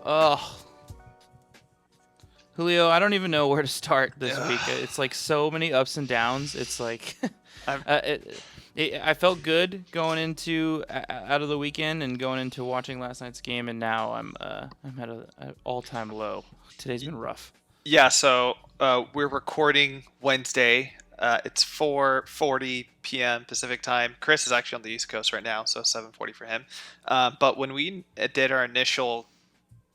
Oh, Julio, I don't even know where to start this week. It's like so many ups and downs. It's like I felt good going into out of the weekend and going into watching last night's game, and now I'm at an all-time low. Today's been rough. Yeah, so we're recording Wednesday. It's 4:40 p.m. Pacific time. Chris is actually on the East Coast right now, so 7:40 for him. But when we did our initial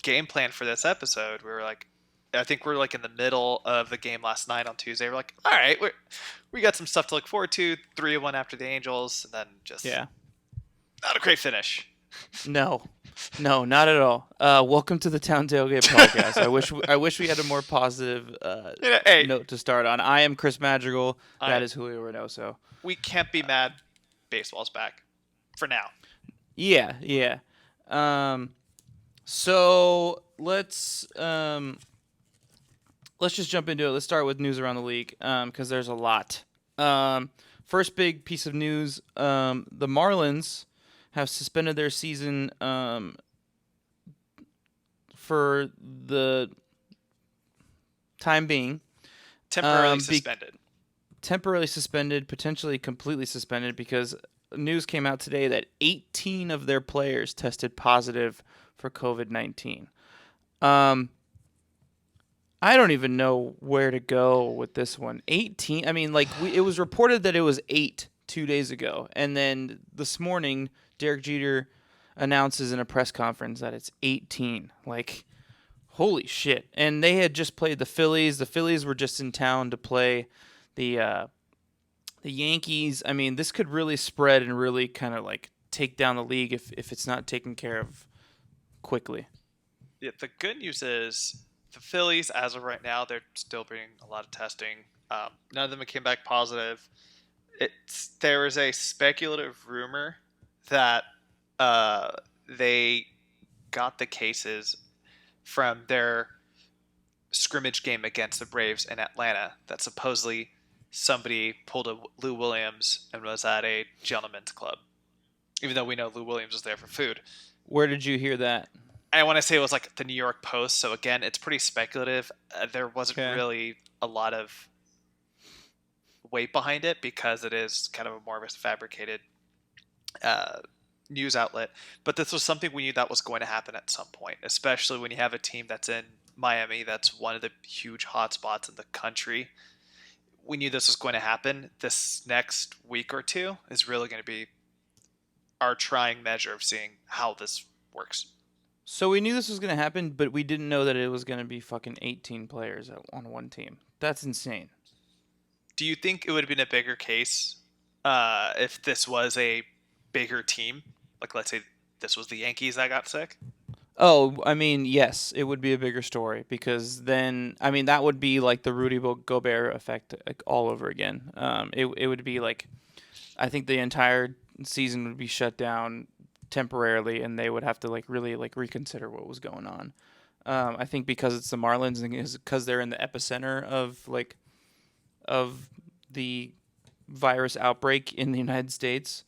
game plan for this episode, we were like, I think we're like in the middle of the game last night on Tuesday. We're like, all right, we got some stuff to look forward to. 3-1 after the Angels, and then just not a great finish. No, not at all. Welcome to the Town Tailgate podcast. I wish we had a more positive note to start on. I am Chris Madrigal. That is Julio Reynoso. We can't be mad. Baseball's back for now. Yeah. So let's just jump into it. Let's start with news around the league because there's a lot. First big piece of news: the Marlins have suspended their season for the time being. Temporarily suspended. Temporarily suspended, potentially completely suspended, because news came out today that 18 of their players tested positive for COVID-19. I don't even know where to go with this one. 18. I mean, it was reported that it was 8 2 days ago, and then this morning Derek Jeter announces in a press conference that it's 18. Like, holy shit. And they had just played the Phillies. The Phillies were just in town to play the Yankees. I mean, this could really spread and really kind of like take down the league if it's not taken care of quickly. Yeah, the good news is the Phillies, as of right now, they're still doing a lot of testing. None of them came back positive. There was a speculative rumor that they got the cases from their scrimmage game against the Braves in Atlanta, that supposedly somebody pulled a Lou Williams and was at a gentleman's club, even though we know Lou Williams was there for food. Where did you hear that? I want to say it was like the New York Post. So again, it's pretty speculative. There wasn't really a lot of weight behind it because it is kind of a more of a fabricated news outlet. But this was something we knew that was going to happen at some point, especially when you have a team that's in Miami. That's one of the huge hotspots in the country. We knew this was going to happen. This next week or two is really going to be our trying measure of seeing how this works. So we knew this was going to happen, but we didn't know that it was going to be fucking 18 players on one team. That's insane. Do you think it would have been a bigger case if this was a bigger team? Like, let's say this was the Yankees that got sick? Oh, I mean, yes, it would be a bigger story because then, I mean, that would be like the Rudy Gobert effect all over again. It would be like, I think the entire season would be shut down temporarily, and they would have to really reconsider what was going on. I think because it's the Marlins and because they're in the epicenter of the virus outbreak in the United States,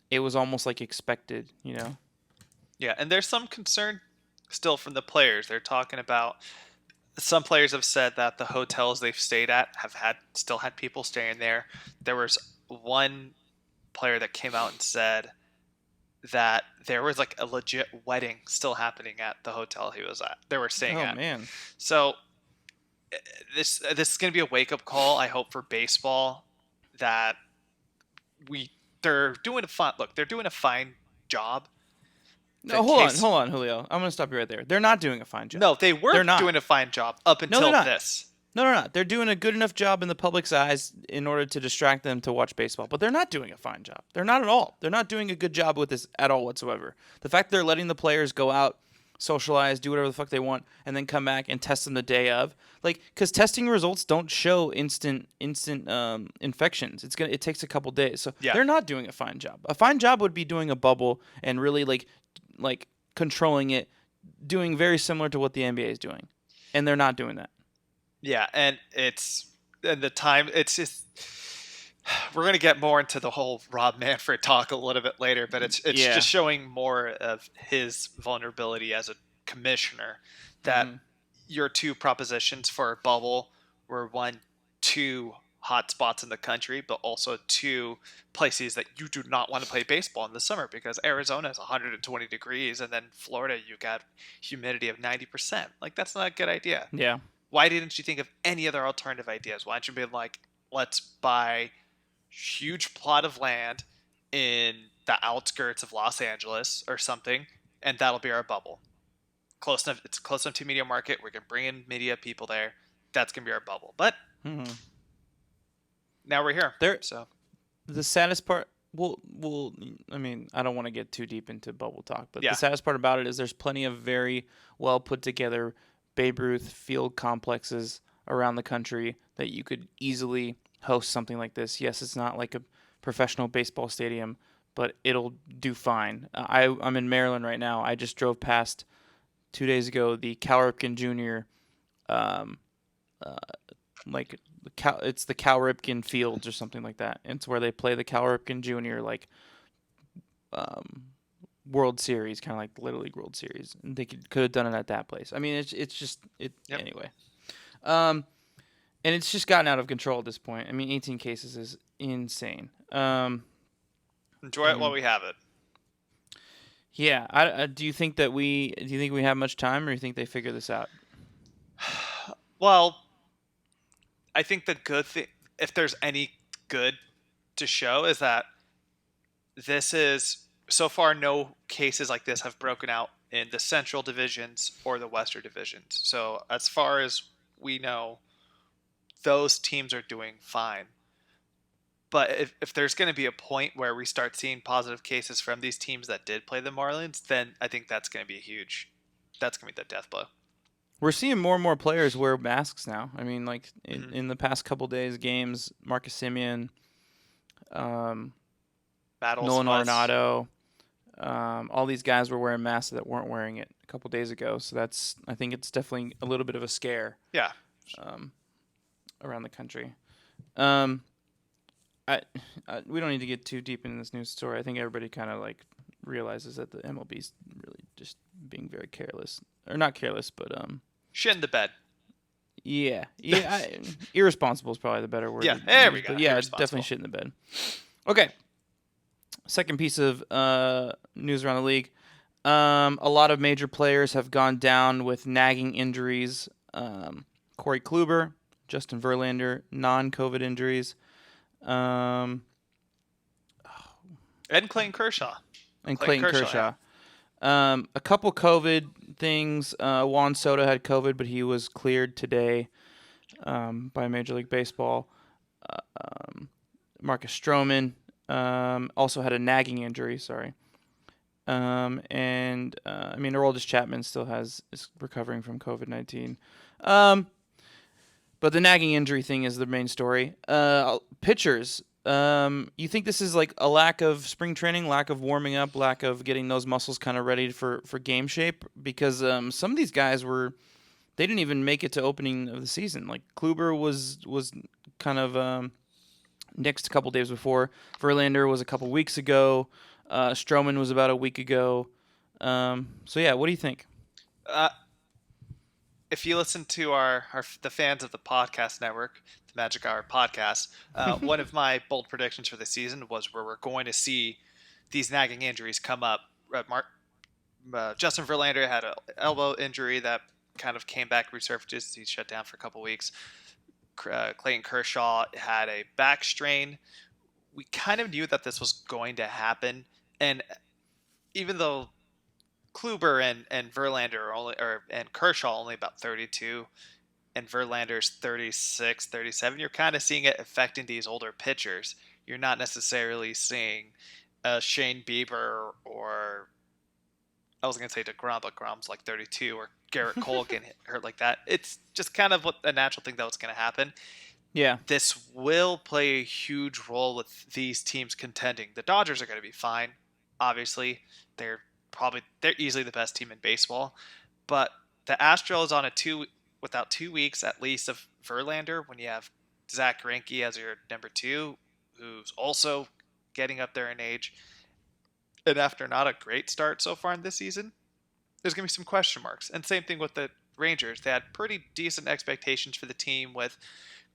it was almost like expected, you know? Yeah, and there's some concern still from the players. They're talking about, some players have said that the hotels they've stayed at still had people staying there. There was one player that came out and said that there was like a legit wedding still happening at the hotel he was at. They were staying at. Oh man. So this is going to be a wake up call, I hope, for baseball, that they're doing a fine job. No, hold on, Julio. I'm going to stop you right there. They're not doing a fine job. No, they were doing a fine job up until this. No, they're not. They're doing a good enough job in the public's eyes in order to distract them to watch baseball. But they're not doing a fine job. They're not at all. They're not doing a good job with this at all whatsoever. The fact they're letting the players go out, socialize, do whatever the fuck they want, and then come back and test them the day of, because testing results don't show instant infections. It takes a couple days. So They're not doing a fine job. A fine job would be doing a bubble and really like controlling it, doing very similar to what the NBA is doing, and they're not doing that. Yeah, and it's just, we're going to get more into the whole Rob Manfred talk a little bit later, but it's just showing more of his vulnerability as a commissioner that Mm-hmm. your two propositions for a bubble were one, two hot spots in the country, but also two places that you do not want to play baseball in the summer because Arizona is 120 degrees and then Florida you got humidity of 90%. Like that's not a good idea. Yeah. Why didn't you think of any other alternative ideas? Why don't you be like, let's buy huge plot of land in the outskirts of Los Angeles or something, and that'll be our bubble. Close enough. It's close enough to media market. We can bring in media people there. That's gonna be our bubble. But Mm-hmm. now we're here. There, So the saddest part. Well, I mean, I don't want to get too deep into bubble talk, but the yeah, saddest part about it is there's plenty of very well put together Babe Ruth field complexes around the country that you could easily host something like this. Yes, it's not like a professional baseball stadium, but it'll do fine. I'm in Maryland right now. I just drove past 2 days ago the Cal Ripken Jr. Um, uh, like it's the Cal Ripken Fields or something like that. And it's where they play the Cal Ripken Jr. like um, World Series, kind of like the Little League World Series. And they could have done it at that place. I mean, it's just it yep. anyway. Um, and it's just gotten out of control at this point. I mean, 18 cases is insane. Enjoy it while we have it. Yeah. Do you think we have much time, or do you think they figure this out? Well, I think the good thing, if there's any good to show, is that this is so far no cases like this have broken out in the central divisions or the western divisions. So as far as we know, those teams are doing fine. But if there's going to be a point where we start seeing positive cases from these teams that did play the Marlins, then I think that's going to be that's going to be the death blow. We're seeing more and more players wear masks now. I mean, like Mm-hmm. in the past couple days, games, Marcus Simeon, Battles Nolan West. Arenado, all these guys were wearing masks that weren't wearing it a couple days ago. So I think it's definitely a little bit of a scare. Yeah. Around the country. We don't need to get too deep into this news story. I think everybody kind of like realizes that the MLB's really just being very careless, or not careless, but Shit in the bed. yeah, irresponsible is probably the better word. Yeah, there we go. But yeah, it's definitely shit in the bed. Okay. Second piece of news around the league. A lot of major players have gone down with nagging injuries. Corey Kluber, Justin Verlander, non-COVID injuries. And Clayton Kershaw. Clayton Kershaw. A couple COVID things. Juan Soto had COVID, but he was cleared today by Major League Baseball. Marcus Stroman also had a nagging injury. Sorry. I mean, Aroldis Chapman still is recovering from COVID-19. But the nagging injury thing is the main story. Pitchers. You think this is like a lack of spring training, lack of warming up, lack of getting those muscles kind of ready for game shape? Because some of these guys they didn't even make it to opening of the season. Like Kluber was kind of next a couple days before. Verlander was a couple weeks ago. Stroman was about a week ago. So yeah, what do you think? If you listen to the fans of the podcast network, the Magic Hour podcast, one of my bold predictions for the season was where we're going to see these nagging injuries come up. Justin Verlander had an elbow injury that kind of came back, resurfaced. He shut down for a couple weeks. Clayton Kershaw had a back strain. We kind of knew that this was going to happen, and even though Kluber and Verlander and Kershaw only about 32, and Verlander's 36, 37, you're kind of seeing it affecting these older pitchers. You're not necessarily seeing Shane Bieber or I was going to say DeGrom, but Grom's like 32, or Garrett Cole getting hurt like that. It's just kind of a natural thing that was going to happen. Yeah. This will play a huge role with these teams contending. The Dodgers are going to be fine. Obviously, they're easily the best team in baseball. But the Astros on without 2 weeks at least of Verlander, when you have Zach Greinke as your number 2, who's also getting up there in age, and after not a great start so far in this season, there's going to be some question marks. And same thing with the Rangers. They had pretty decent expectations for the team with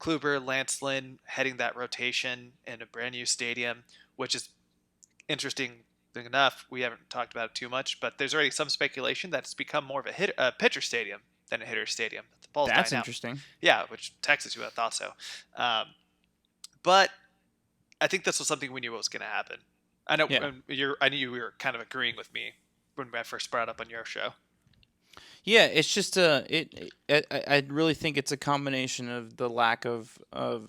Kluber, Lance Lynn heading that rotation in a brand new stadium, which is interesting enough. We haven't talked about it too much, but there's already some speculation that it's become more of a pitcher stadium than a hitter stadium. The ball's That's dying out. interesting. Yeah, which Texas, who I thought so. But I think this was something we knew what was going to happen. I know I knew you were kind of agreeing with me when I first brought it up on your show. Yeah, it's just I really think it's a combination of the lack of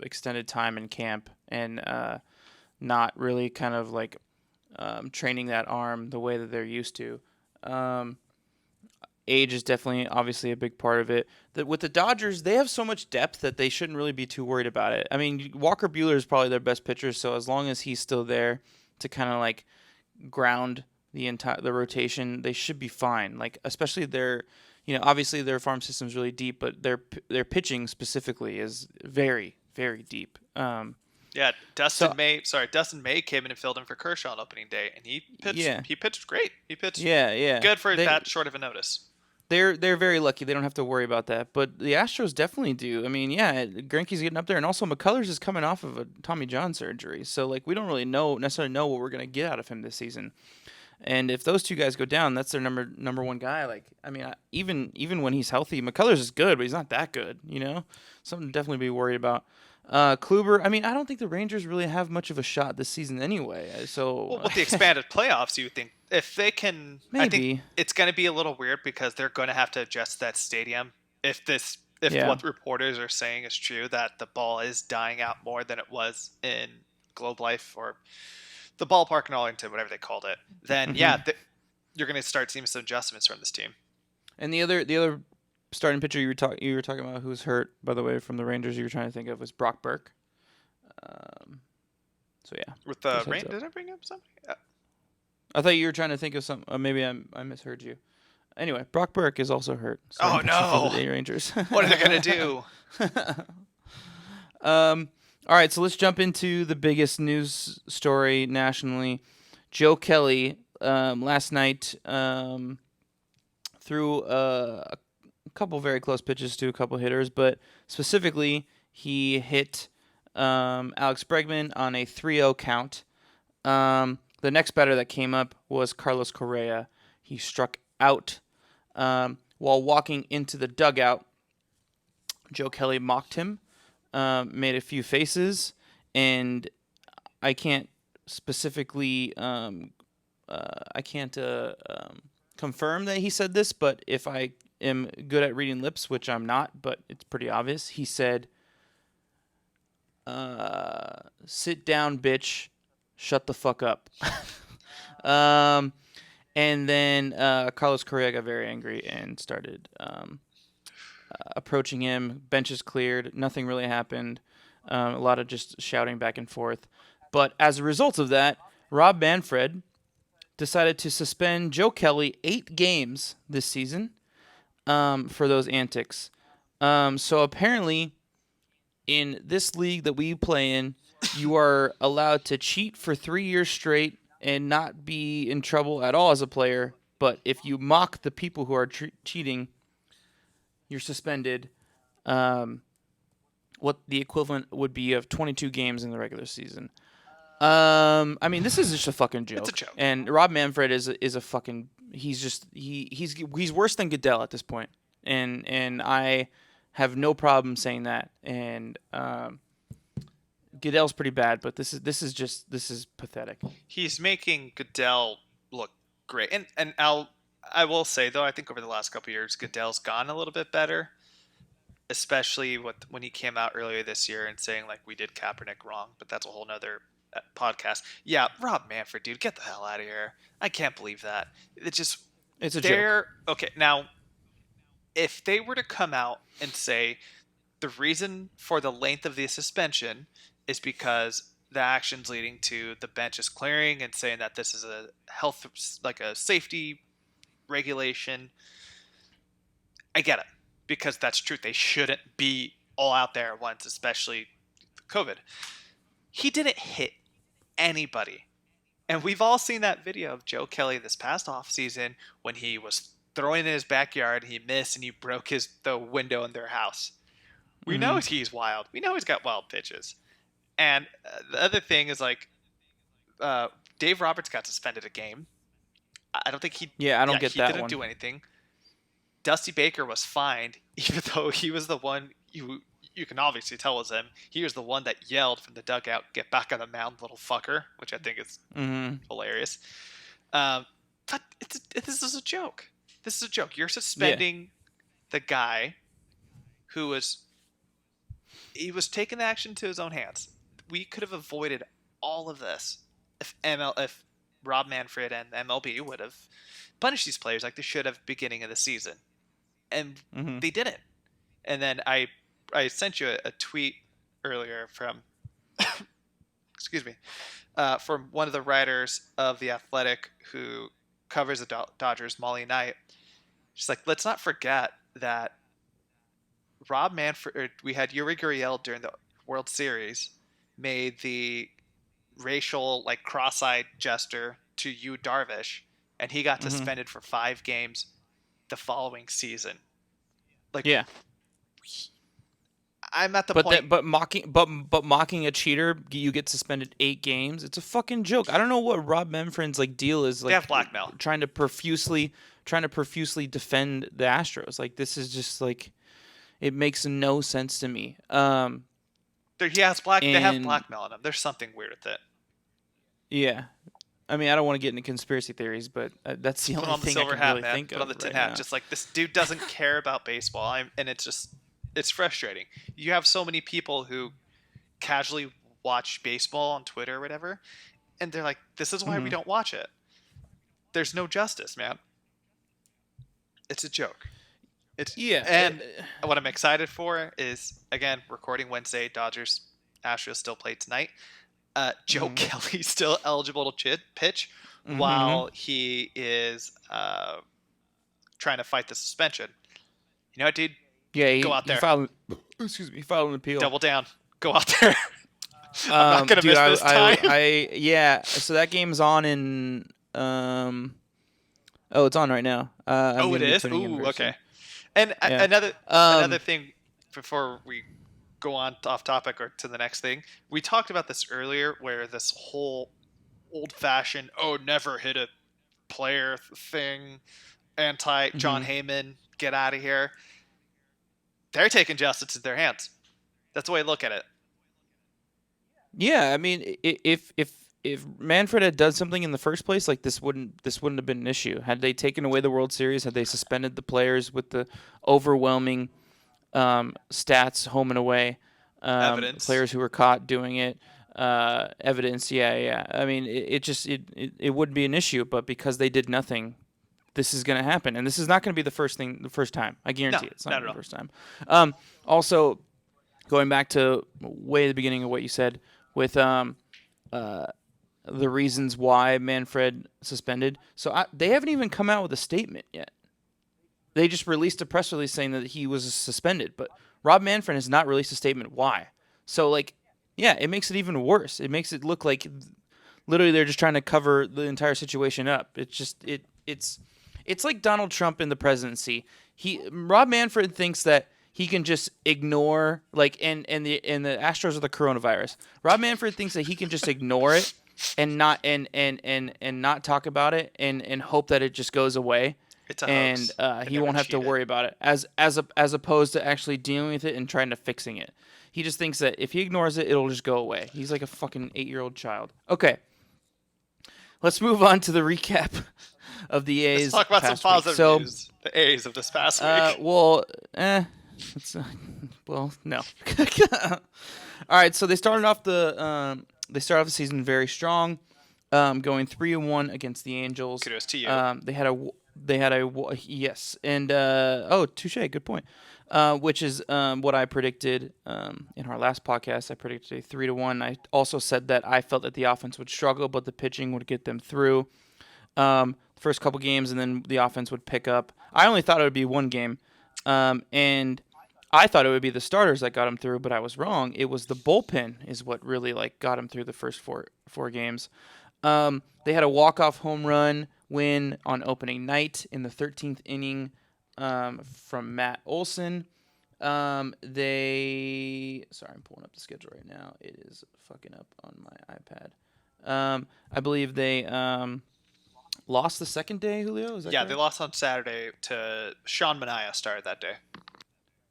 extended time in camp and not really kind of like training that arm the way that they're used to. Age is definitely obviously a big part of it. With the Dodgers, they have so much depth that they shouldn't really be too worried about it. I mean, Walker Buehler is probably their best pitcher, so as long as he's still there to kind of like ground the rotation, they should be fine. Like especially obviously their farm system's really deep, but their pitching specifically is very very deep. Yeah, Dustin May came in and filled in for Kershaw on opening day, and he pitched. Yeah. He pitched great. He pitched. Yeah. Good for that short of a notice. They're very lucky. They don't have to worry about that. But the Astros definitely do. I mean, yeah, Greinke's getting up there, and also McCullers is coming off of a Tommy John surgery, so like we don't really necessarily know what we're gonna get out of him this season. And if those two guys go down, that's their number one guy. Like, I mean, even when he's healthy, McCullers is good, but he's not that good. Something to definitely be worried about. Kluber, I mean, I don't think the Rangers really have much of a shot this season anyway. So with the expanded playoffs, you would think if they can, maybe. I think it's going to be a little weird because they're going to have to adjust that stadium. If what reporters are saying is true, that the ball is dying out more than it was in Globe Life or the ballpark in Arlington, whatever they called it, then you're going to start seeing some adjustments from this team. And the other starting pitcher you were talking about who's hurt, by the way, from the Rangers you were trying to think of was Brock Burke. So yeah. With the Rangers, did I bring up something? I thought you were trying to think of some. Maybe I misheard you. Anyway, Brock Burke is also hurt. Oh no! For the Rangers. What are they gonna do? All right, so let's jump into the biggest news story nationally. Joe Kelly last night threw a couple very close pitches to a couple hitters, but specifically he hit Alex Bregman on a 3-0 count. The next batter that came up was Carlos Correa. He struck out while walking into the dugout. Joe Kelly mocked him, made a few faces, and I can't specifically confirm that he said this, but if I am good at reading lips, which I'm not, but it's pretty obvious, he said, sit down, bitch, shut the fuck up. And then Carlos Correa got very angry and started approaching him. Benches cleared. Nothing really happened. A lot of just shouting back and forth. But as a result of that, Rob Manfred decided to suspend Joe Kelly 8 games this season for those antics. So apparently, in this league that we play in, you are allowed to cheat for 3 years straight and not be in trouble at all as a player. But if you mock the people who are cheating, you're suspended. What the equivalent would be of 22 games in the regular season. I mean, this is just a fucking joke. It's a joke. And Rob Manfred is a fucking. He's worse than Goodell at this point. And I have no problem saying that. And Goodell's pretty bad, but this is pathetic. He's making Goodell look great, and I will say though, I think over the last couple of years, Goodell's gone a little bit better, especially when he came out earlier this year and saying like we did Kaepernick wrong, but that's a whole nother podcast. Yeah, Rob Manfred, dude, get the hell out of here! I can't believe that. It's a joke. Okay, now if they were to come out and say the reason for the length of the suspension is because the action's leading to the benches clearing and saying that this is a health, like a safety regulation, I get it, because that's true. They shouldn't be all out there at once, especially COVID. He didn't hit anybody. And we've all seen that video of Joe Kelly this past offseason when he was throwing in his backyard, he missed, and he broke the window in their house. We know he's wild. We know he's got wild pitches. And the other thing is like, Dave Roberts got suspended a game. I don't think I don't get he that didn't one. do anything. Dusty Baker was fined, even though he was the one you can obviously tell was him. He was the one that yelled from the dugout, "Get back on the mound, little fucker," which I think is hilarious. But this is a joke. This is a joke. You're suspending the guy who was taking the action to his own hands. We could have avoided all of this if Rob Manfred and MLB would have punished these players like they should have beginning of the season, and they didn't. And then I sent you a tweet earlier from excuse me, from one of the writers of The Athletic who covers the Dodgers, Molly Knight. She's like, let's not forget that Rob Manfred, we had Yuri Gurriel during the World Series, made the racial, like, cross-eyed gesture to Yu Darvish, and he got suspended for 5 games the following season. Like, I'm at the point. But mocking a cheater, you get suspended 8 games. It's a fucking joke. I don't know what Rob Manfred's like deal is. Like, they have blackmail. Trying to profusely defend the Astros. Like, this is just like, it makes no sense to me. They have blackmail on him. There's something weird with it. Yeah. I mean, I don't want to get into conspiracy theories, but that's the only thing I can really think of. Put on the tin hat. Just like, this dude doesn't care about baseball, and it's frustrating. You have so many people who casually watch baseball on Twitter or whatever, and they're like, this is why we don't watch it. There's no justice, man. It's a joke. And what I'm excited for is, again, recording Wednesday, Dodgers Astros still play tonight. Joe Kelly's still eligible to pitch while he is trying to fight the suspension. You know what, dude? Yeah, go out there. He filed an appeal. Double down. Go out there. I'm not gonna miss this time. So that game's on in. It's on right now. It is. Ooh, okay. And another thing before we go on off topic or to the next thing, we talked about this earlier, where this whole old-fashioned never hit a player thing, anti John Heyman, get out of here. They're taking justice in their hands. That's the way I look at it. Yeah, I mean, if Manfred had done something in the first place, like, this wouldn't have been an issue. Had they taken away the World Series, had they suspended the players with the overwhelming stats home and away, evidence, players who were caught doing it, evidence, I mean, it wouldn't be an issue, but because they did nothing, this is going to happen, and this is not going to be the first time. I guarantee it's not the first time. Also, going back to way at the beginning of what you said with the reasons why Manfred suspended. So they haven't even come out with a statement yet. They just released a press release saying that he was suspended, but Rob Manfred has not released a statement why. So, like, yeah, it makes it even worse. It makes it look like literally they're just trying to cover the entire situation up. It's just it's like Donald Trump in the presidency. Rob Manfred thinks that he can just ignore, like, and the Astros are the coronavirus. Rob Manfred thinks that he can just ignore it and not talk about it and hope that it just goes away. It's a hoax. And he won't have to worry about it as opposed to actually dealing with it and trying to fixing it. He just thinks that if he ignores it, it'll just go away. He's like a fucking 8-year-old child. Okay, let's move on to the recap of the A's. Let's talk about some positive news. The A's of this past week. No. All right, so they started off the season very strong, going 3-1 against the Angels. Kudos to you. They had a yes, and touche, good point. Which is what I predicted in our last podcast. I predicted a 3-1. I also said that I felt that the offense would struggle, but the pitching would get them through first couple games, and then the offense would pick up. I only thought it would be one game, and I thought it would be the starters that got them through, but I was wrong. It was the bullpen is what really got them through the first four games. They had a walk-off home run win on opening night in the 13th inning from Matt Olson. Sorry, I'm pulling up the schedule right now. It is fucking up on my iPad. I believe they lost the second day, Julio. Is that correct? They lost on Saturday to Sean Manaea started that day.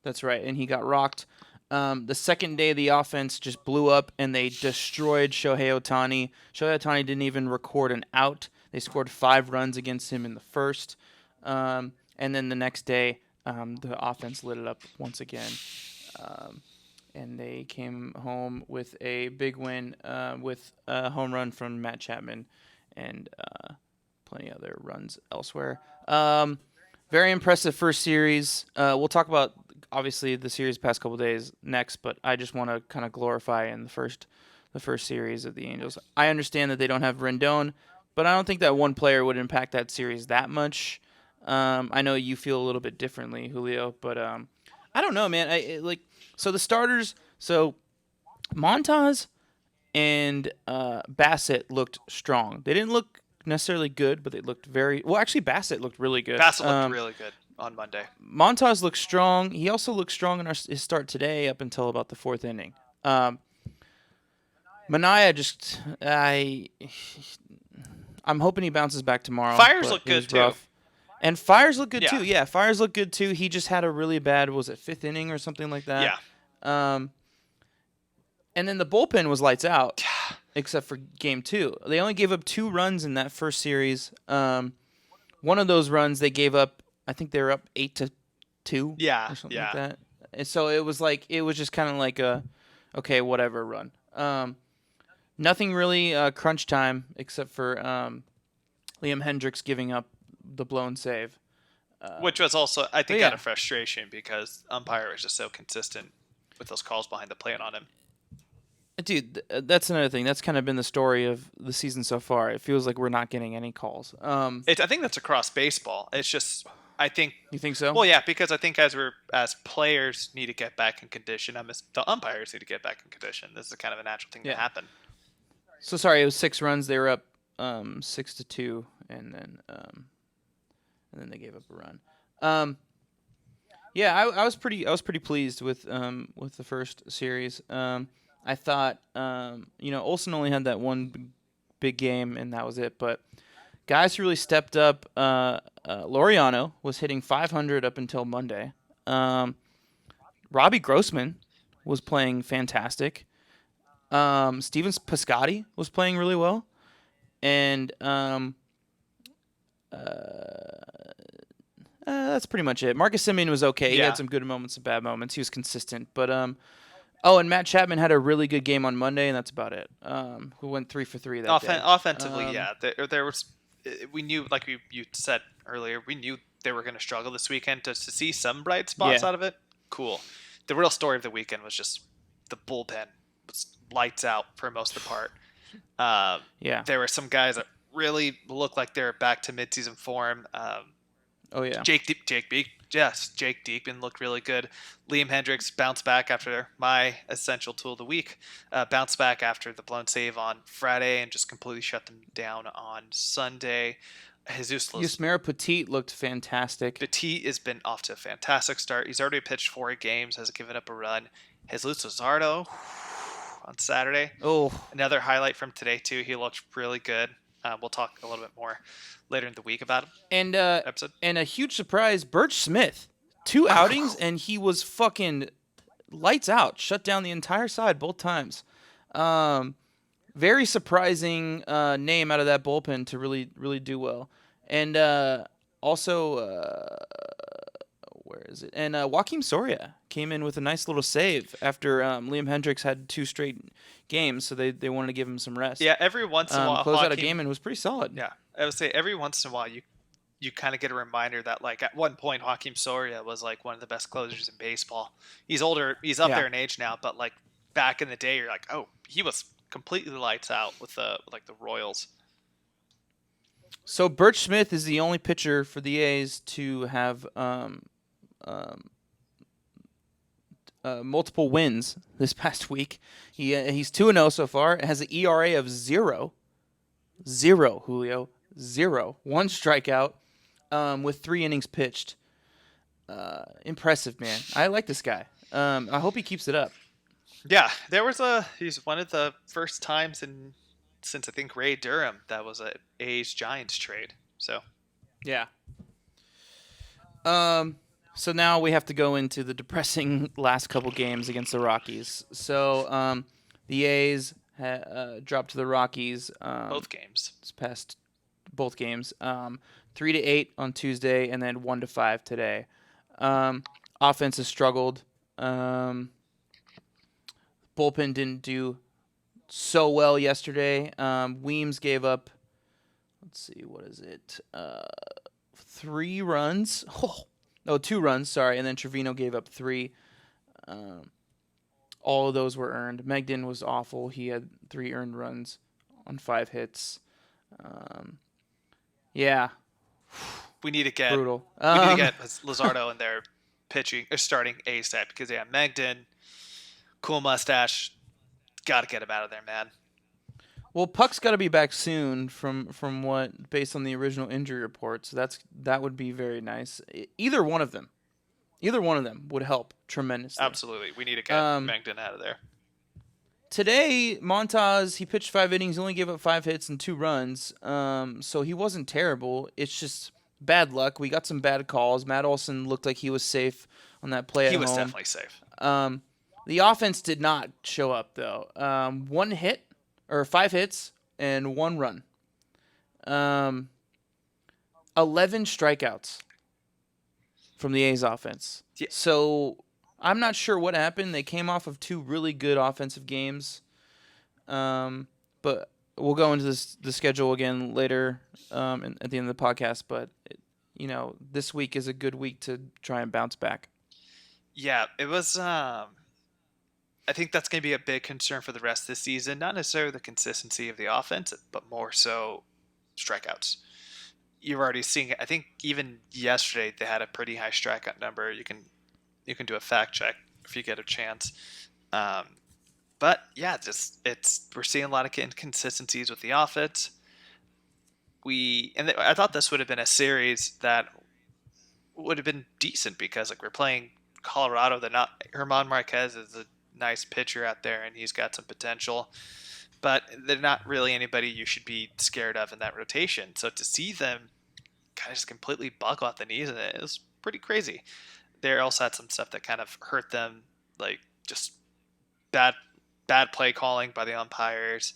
That's right, and he got rocked. The second day, the offense just blew up, and they destroyed Shohei Ohtani. Shohei Ohtani didn't even record an out. They scored 5 runs against him in the first. And then the next day, the offense lit it up once again. And they came home with a big win with a home run from Matt Chapman and plenty of other runs elsewhere. Very impressive first series. We'll talk about, obviously, the series past couple days next, but I just want to kind of glorify in the first series of the Angels. I understand that they don't have Rendon, but I don't think that one player would impact that series that much. I know you feel a little bit differently, Julio, but I don't know, man. So the starters. So Montas and Bassett looked strong. They didn't look necessarily good, but they looked very well. Actually, Bassett looked really good. Bassett looked really good on Monday. Montas looked strong. He also looked strong in his start today up until about the 4th inning. Manaea just I'm hoping he bounces back tomorrow. Fires look good too. Rough. And Fires look good too. Yeah, Fires look good too. He just had a really bad, was it 5th inning or something like that? Yeah. And then the bullpen was lights out, except for game 2. They only gave up 2 runs in that first series. One of those runs they gave up, I think they were up 8-2. Or something like that. And so it was just kind of like a, okay, whatever run. Nothing really crunch time except for Liam Hendricks giving up the blown save. Which was also, I think, out of frustration because umpire was just so consistent with those calls behind the plate on him. Dude, that's another thing. That's kind of been the story of the season so far. It feels like we're not getting any calls. I think that's across baseball. It's just, I think. You think so? Well, yeah, because I think as players need to get back in condition, the umpires need to get back in condition. This is kind of a natural thing to happen. So sorry, it was 6 runs. They were up 6-2, and then they gave up a run. I was pretty pleased with the first series. I thought Olsen only had that one big game and that was it, but guys who really stepped up. Laureano was hitting 500 up until Monday. Robbie Grossman was playing fantastic. Steven Piscotty was playing really well, and that's pretty much it. Marcus Semien was okay. He had some good moments and bad moments. He was consistent. But and Matt Chapman had a really good game on Monday, and that's about it. Who went 3 for 3 that day. Offensively, there was. We knew, like you said earlier, we knew they were going to struggle this weekend. To see some bright spots out of it, cool. The real story of the weekend was just the bullpen was lights out for most of the part. There were some guys that really looked like they were back to midseason form. Jake Diekman looked really good. Liam Hendricks bounced back after my essential tool of the week. Bounced back after the blown save on Friday and just completely shut them down on Sunday. Yusmeiro Petit looked fantastic. Petit has been off to a fantastic start. He's already pitched 4 games, hasn't given up a run. Jesus Luzardo on Saturday. Another highlight from today too. He looked really good. We'll talk a little bit more later in the week about him. And a huge surprise, Birch Smith. 2 outings, and he was fucking lights out. Shut down the entire side both times. Very surprising name out of that bullpen to really, really do well. And also, where is it? And Joaquim Soria came in with a nice little save after Liam Hendricks had 2 straight games, so they wanted to give him some rest. Yeah, every once in a while, closed out a game and was pretty solid. Yeah, I would say every once in a while you kind of get a reminder that, like, at one point Joaquim Soria was like one of the best closers in baseball. He's older, he's up there in age now, but like back in the day, you're like, oh, he was completely lights out with the Royals. So Birch Smith is the only pitcher for the A's to have multiple wins this past week. He's 2-0 so far. Has an ERA of 0, Julio, zero, one strikeout, with 3 innings pitched. Impressive, man. I like this guy. I hope he keeps it up. Yeah, he's one of the first times since I think Ray Durham that was a A's Giants trade. So Yeah. Um. So now we have to go into the depressing last couple games against the Rockies. So the A's dropped to the Rockies both games. this past both games. 3-8 on Tuesday, and then 1-5 today. Offense has struggled. Bullpen didn't do so well yesterday. Weems gave up. Let's see, what is it? 3 runs. Oh, no, 2 runs. Sorry, and then Trevino gave up 3. All of those were earned. Megden was awful. He had 3 earned runs on 5 hits. Yeah, We need to get brutal. we need to get Luzardo in there pitching or starting ASAP because Megden, cool mustache, got to get him out of there, man. Well, Puck's got to be back soon from what based on the original injury report. So that would be very nice. Either one of them would help tremendously. Absolutely, we need to get Megden out of there. Today, Montas, he pitched 5 innings, only gave up 5 hits and 2 runs. So he wasn't terrible. It's just bad luck. We got some bad calls. Matt Olson looked like he was safe on that play at home. He was definitely safe. The offense did not show up though. 1 hit or 5 hits and 1 run. 11 strikeouts from the A's offense. Yeah. So I'm not sure what happened. They came off of 2 really good offensive games. But we'll go into the schedule again later at the end of the podcast. But, this week is a good week to try and bounce back. Yeah, it was. I think that's going to be a big concern for the rest of the season. Not necessarily the consistency of the offense, but more so strikeouts. You're already seeing it. I think even yesterday they had a pretty high strikeout number. You can do a fact check if you get a chance. But yeah, we're seeing a lot of inconsistencies with the offense. I thought this would have been a series that would have been decent because we're playing Colorado. German Marquez is a nice pitcher out there and he's got some potential, but they're not really anybody you should be scared of in that rotation. So to see them kind of just completely buckle off the knees in it was pretty crazy. They also had some stuff that kind of hurt them, like just bad play calling by the umpires.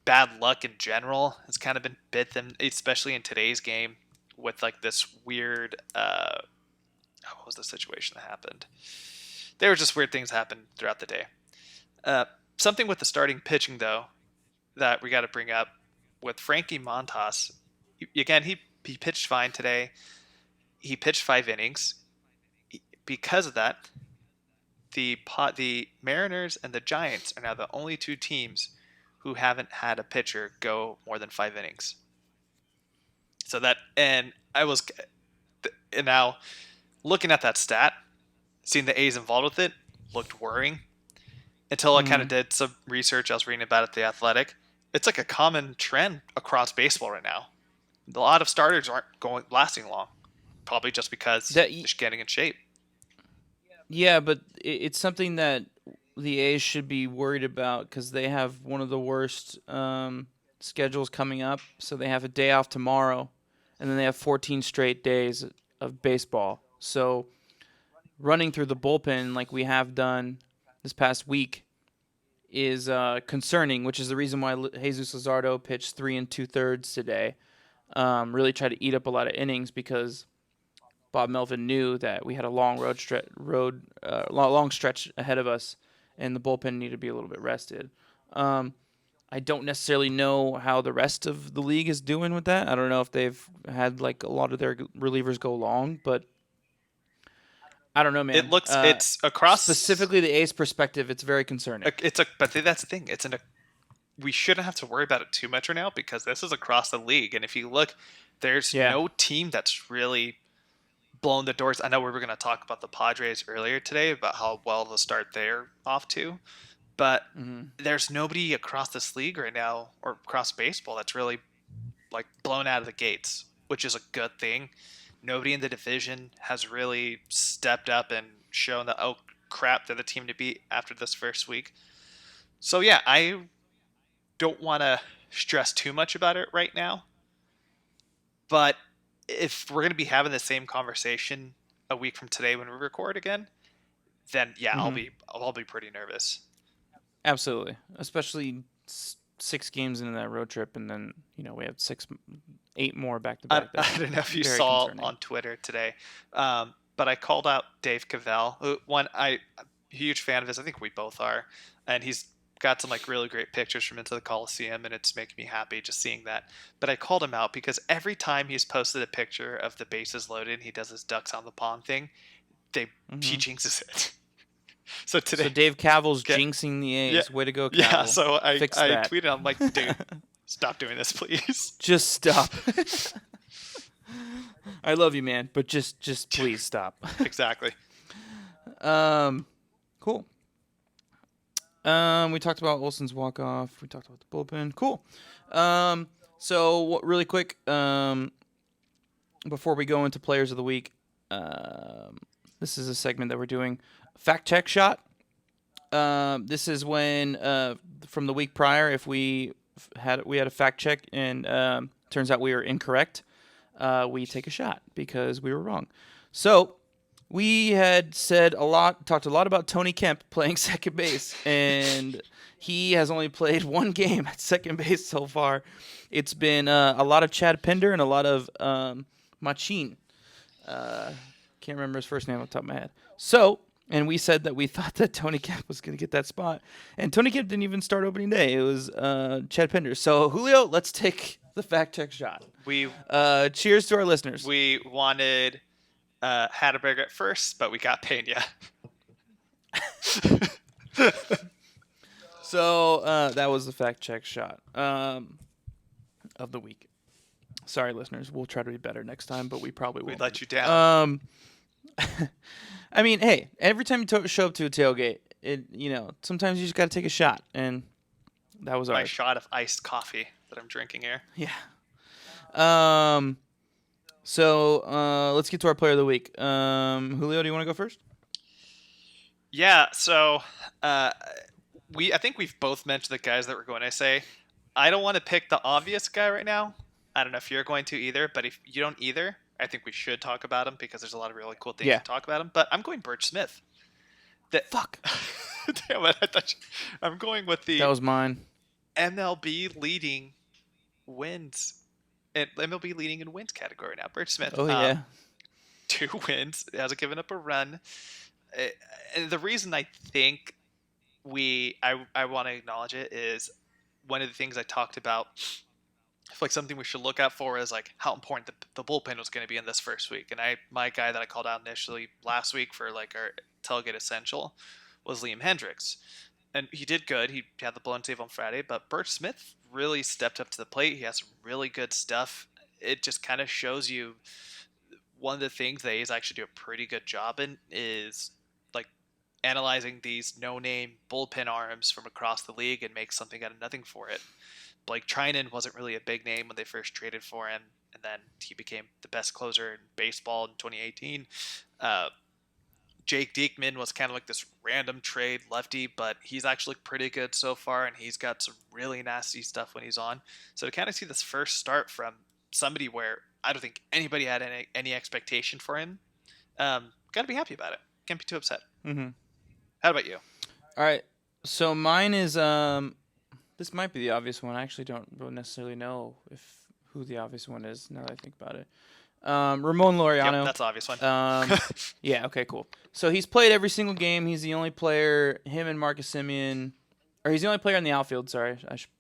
Bad luck in general has kind of been bit them, especially in today's game with this weird what was the situation that happened? There were just weird things happen throughout the day. Something with the starting pitching, though, that we got to bring up with Frankie Montas. Again, he pitched fine today. He pitched 5 innings. Because of that, the Mariners and the Giants are now the only 2 teams who haven't had a pitcher go more than 5 innings. So and now looking at that stat, seeing the A's involved with it looked worrying until I kind of did some research. I was reading about it at The Athletic. It's like a common trend across baseball right now. A lot of starters aren't lasting long, probably just because they're just getting in shape. Yeah, but it's something that the A's should be worried about because they have one of the worst schedules coming up. So they have a day off tomorrow, and then they have 14 straight days of baseball. So running through the bullpen like we have done this past week is concerning, which is the reason why Jesus Luzardo pitched 3 2/3 today. Really tried to eat up a lot of innings because Bob Melvin knew that we had a long long stretch ahead of us, and the bullpen needed to be a little bit rested. I don't necessarily know how the rest of the league is doing with that. I don't know if they've had a lot of their relievers go long, but I don't know, man. It's across specifically the A's perspective. It's very concerning. But that's the thing. We shouldn't have to worry about it too much right now because this is across the league, and if you look, there's no team that's really blown the doors. I know we were going to talk about the Padres earlier today about how well the start they're off to, but there's nobody across this league right now or across baseball that's really like blown out of the gates, which is a good thing. Nobody in the division has really stepped up and shown that, oh crap, they're the team to beat after this first week. So yeah, I don't want to stress too much about it right now. But if we're going to be having the same conversation a week from today when we record again, then yeah, I'll be pretty nervous. Absolutely, especially 6 games into that road trip, and then we have 8 more back to back. I don't know if you saw on Twitter today, but I called out Dave Cavell, huge fan of his. I think we both are, and he's got some like really great pictures from Into the Coliseum, and it's making me happy just seeing that. But I called him out because every time he's posted a picture of the bases loaded, and he does his ducks on the pond thing, he jinxes it. So today, so Dave Cavill's jinxing the A's. Yeah, Way to go, Cavill. Yeah, so I tweeted, I'm like, dude, stop doing this, please. Just stop. I love you, man, but just please stop. Exactly. Cool. We talked about Olsen's walk-off. We talked about the bullpen. Cool. So really quick, before we go into players of the week, this is a segment that we're doing. Fact check shot. This is when from the week prior, if we had a fact check and turns out we were incorrect, we take a shot because we were wrong. So we had talked a lot about Tony Kemp playing second base, and he has only played 1 game at second base so far. It's been a lot of Chad Pinder and a lot of Machin. Can't remember his first name off the top of my head. So, and we said that we thought that Tony Kemp was going to get that spot. And Tony Kemp didn't even start opening day. It was Chad Pinder. So, Julio, let's take the fact check shot. Cheers to our listeners. We wanted Hatterberg at first, but we got Pena. So, that was the fact check shot of the week. Sorry, listeners. We'll try to be better next time, but we probably won't. We let you down. I mean, hey, every time you show up to a tailgate, sometimes you just got to take a shot, and that was my ours. shot of iced coffee that I'm drinking here. Yeah. So let's get to our player of the week. Julio, do you want to go first? Yeah. So I think we've both mentioned the guys that we're going to say. I don't want to pick the obvious guy right now. I don't know if you're going to either, but if you don't either, I think we should talk about him because there's a lot of really cool things to talk about him. But I'm going Birch Smith. Fuck. Damn it! I'm going with the. That was mine. MLB leading wins. MLB leading in wins category now. Birch Smith. Oh yeah. 2 wins. Hasn't given up a run. And the reason I think I want to acknowledge it is one of the things I talked about. Like something we should look out for is like how important the bullpen was going to be in this first week. And my guy that I called out initially last week for like our Tailgate Essential was Liam Hendricks. And he did good. He had the blown save on Friday, but Birch Smith really stepped up to the plate. He has some really good stuff. It just kind of shows you one of the things that he's actually do a pretty good job in is like analyzing these no-name bullpen arms from across the league and make something out of nothing for it. Blake Trinan wasn't really a big name when they first traded for him, and then he became the best closer in baseball in 2018. Jake Diekman was kind of like this random trade lefty, but he's actually pretty good so far, and he's got some really nasty stuff when he's on. So to kind of see this first start from somebody where I don't think anybody had any expectation for him, got to be happy about it. Can't be too upset. Mm-hmm. How about you? All right. So mine is this might be the obvious one. I actually don't necessarily know who the obvious one is now that I think about it. Ramon Laureano. Yep, that's the obvious one. Yeah, okay, cool. So he's played every single game. He's the only player, him and Marcus Semien, or he's the only player in the outfield, sorry. I should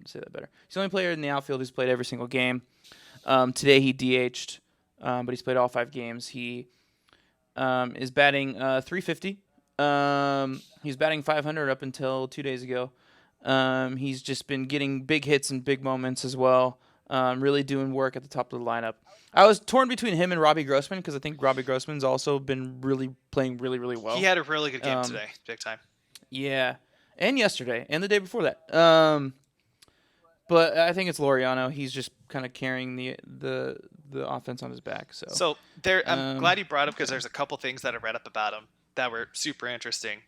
say that better. He's the only player in the outfield who's played every single game. Today he DH'd, but he's played all 5 games. He is batting .350. He's batting .500 up until 2 days ago. He's just been getting big hits and big moments as well. Really doing work at the top of the lineup. I was torn between him and Robbie Grossman because I think Robbie Grossman's also been playing really, really well. He had a really good game today, big time. Yeah, and yesterday, and the day before that. But I think it's Laureano. He's just kind of carrying the offense on his back. So, So there, I'm glad you brought up because okay. there's a couple things that I read up about him that were super interesting.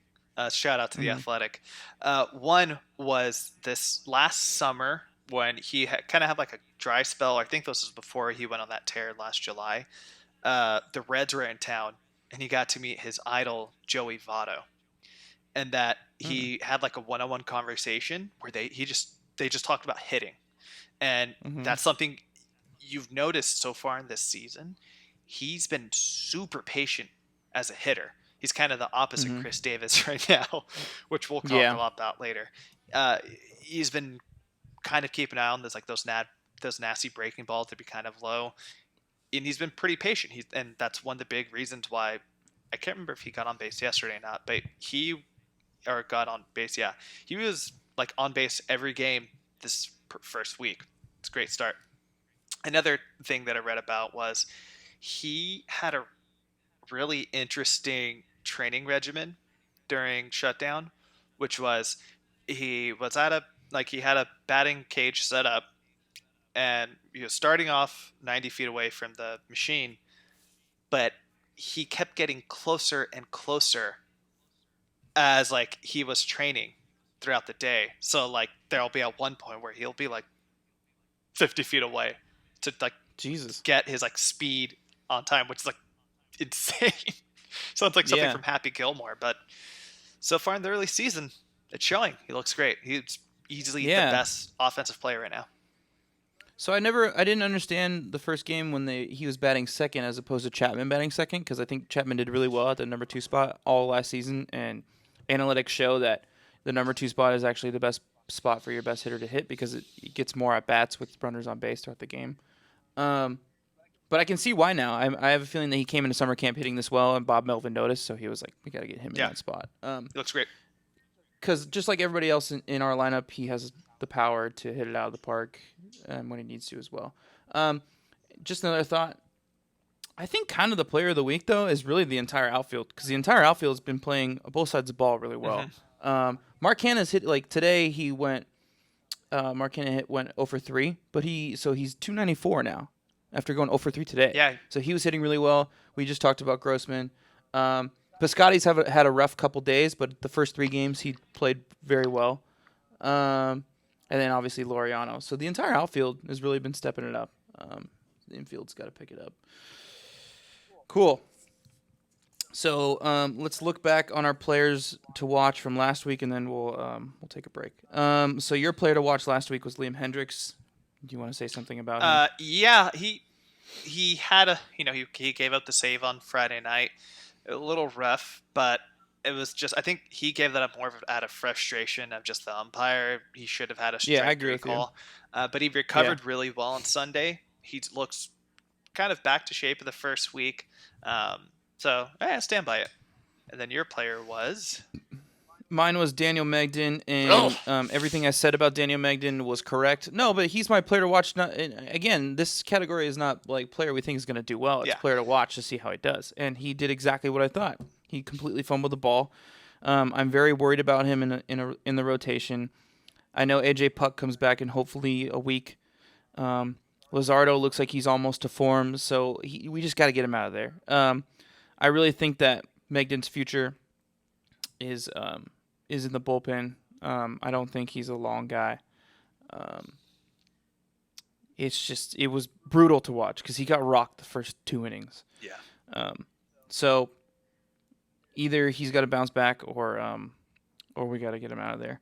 Shout out to the Hmm. Athletic. One was this last summer when he kind of had like a dry spell. I think this was before he went on that tear last July. The Reds were in town, and he got to meet his idol Joey Votto, and that he had like a one-on-one conversation where they just talked about hitting, and Hmm. that's something you've noticed so far in this season. He's been super patient as a hitter. He's kind of the opposite Hmm. Chris Davis right now, which we'll talk a Yeah. lot about later. Uh, he's been kind of keeping an eye on this, like those nasty breaking balls to be kind of low, and he's been pretty patient. And that's one of the big reasons why I can't remember if he got on base yesterday or not, but he or got on base. Yeah, he was like on base every game this first week. It's a great start. Another thing that I read about was he had a really interesting training regimen during shutdown, which was he was at a like he had a batting cage set up and he was starting off 90 feet away from the machine, but he kept getting closer and closer as like he was training throughout the day. So like there'll be at one point where he'll be like 50 feet away to like Jesus. get his like speed on time, which is like insane. Sounds like something Yeah. from Happy Gilmore, but so far in the early season, it's showing. He looks great. He's easily the Yeah. best offensive player right now. So I didn't understand the first game when he was batting second as opposed to Chapman batting second because I think Chapman did really well at the number 2 spot all last season, and analytics show that the number 2 spot is actually the best spot for your best hitter to hit because it gets more at bats with runners on base throughout the game. Um, but I can see why now. I have a feeling that he came into summer camp hitting this well, and Bob Melvin noticed, so he was like, "We got to get him in Yeah, that spot." he looks great. Because just like everybody else in our lineup, he has the power to hit it out of the park when he needs to as well. Um, just another thought. I think kind of the player of the week though is really the entire outfield because the entire outfield has been playing both sides of the ball really well. Hmm. Mark Hanna's hit like today he went. Mark Hanna went 0 for 3, but he's 294 now after going 0 for 3 today. Yeah, So he was hitting really well. We just talked about Grossman. Piscotty's had a rough couple days, but the first 3 games he played very well. And then obviously Laureano. So the entire outfield has really been stepping it up. The infield's got to pick it up. Cool. So let's look back on our players to watch from last week, and then we'll take a break. So your player to watch last week was Liam Hendricks. Do you want to say something about him? Yeah, he had a he gave up the save on Friday night. A little rough, but it was just I think he gave that up more out of frustration of just the umpire. He should have had a Yeah, I strike agree three with you. call, but he Yeah. recovered really well on Sunday. He looks kind of back to shape of the first week, so I stand by it. And then your player was Mine was Daniel Megden, oh and everything I said about Daniel Megden was correct. No, but he's my player to watch. Not again, this category is not like player we think is going to do well. It's yeah player to watch to see how he does, and he did exactly what I thought. He completely fumbled the ball. I'm very worried about him in the rotation. I know AJ Puck comes back in hopefully a week. Luzardo looks like he's almost to form, so we just got to get him out of there. I really think that Megden's future is in the bullpen. I don't think he's a long guy. It was brutal to watch because he got rocked the first 2 innings. yeah So either he's got to bounce back or we got to get him out of there.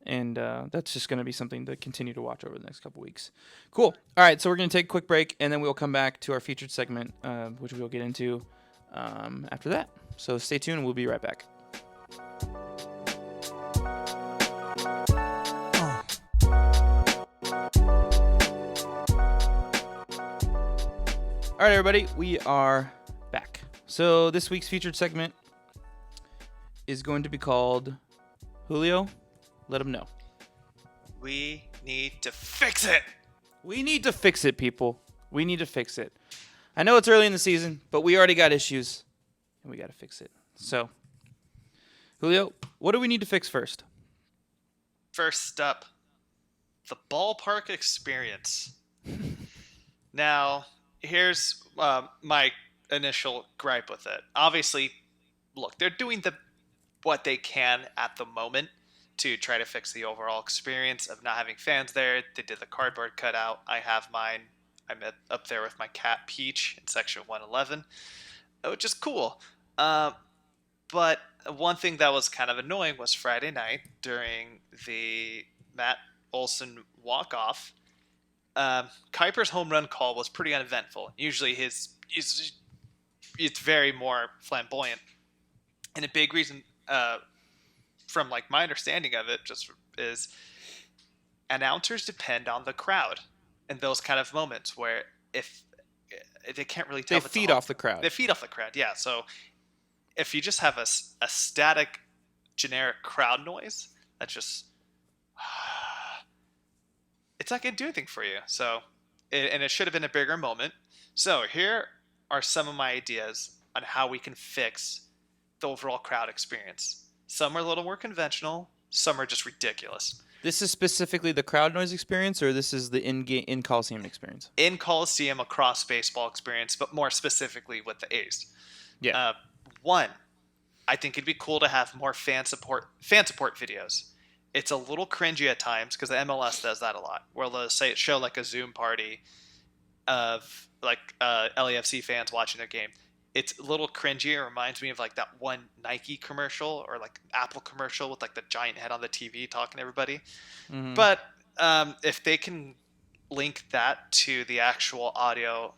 And that's just going to be something to continue to watch over the next couple weeks. Cool. All right, so we're going to take a quick break, and then we'll come back to our featured segment, which we'll get into after that. So stay tuned. We'll be right back. All right, everybody, we are back. So this week's featured segment is going to be called Julio, Let Him Know. we need to fix it. We need to fix it, people. We need to fix it. I know it's early in the season, but we already got issues, and we got to fix it. So, Julio, what do we need to fix first? First up, the ballpark experience. Now, here's my initial gripe with it. Obviously, look, they're doing what they can at the moment to try to fix the overall experience of not having fans there. They did the cardboard cutout. I have mine. I'm up there with my cat Peach in section 111, which is cool. But one thing that was kind of annoying was Friday night during the Matt Olson walk-off. Kuiper's home run call was pretty uneventful. Usually it's very more flamboyant. And a big reason, from like my understanding of it, just is announcers depend on the crowd in those kind of moments where if they can't really tell, they feed off the crowd. They feed off the crowd, yeah. So if you just have a static, generic crowd noise, that's just it's not going to do anything for you. So, and it should have been a bigger moment. So here are some of my ideas on how we can fix the overall crowd experience. Some are a little more conventional. Some are just ridiculous. This is specifically the crowd noise experience, or this is the in Coliseum experience? In Coliseum, across baseball experience, but more specifically with the A's. Yeah. One, I think it'd be cool to have more fan support videos. It's a little cringy at times because the MLS does that a lot, where they'll show like a Zoom party of like LAFC fans watching their game. It's a little cringy. It reminds me of like that one Nike commercial or like Apple commercial with like the giant head on the TV talking to everybody. Mm-hmm. But if they can link that to the actual audio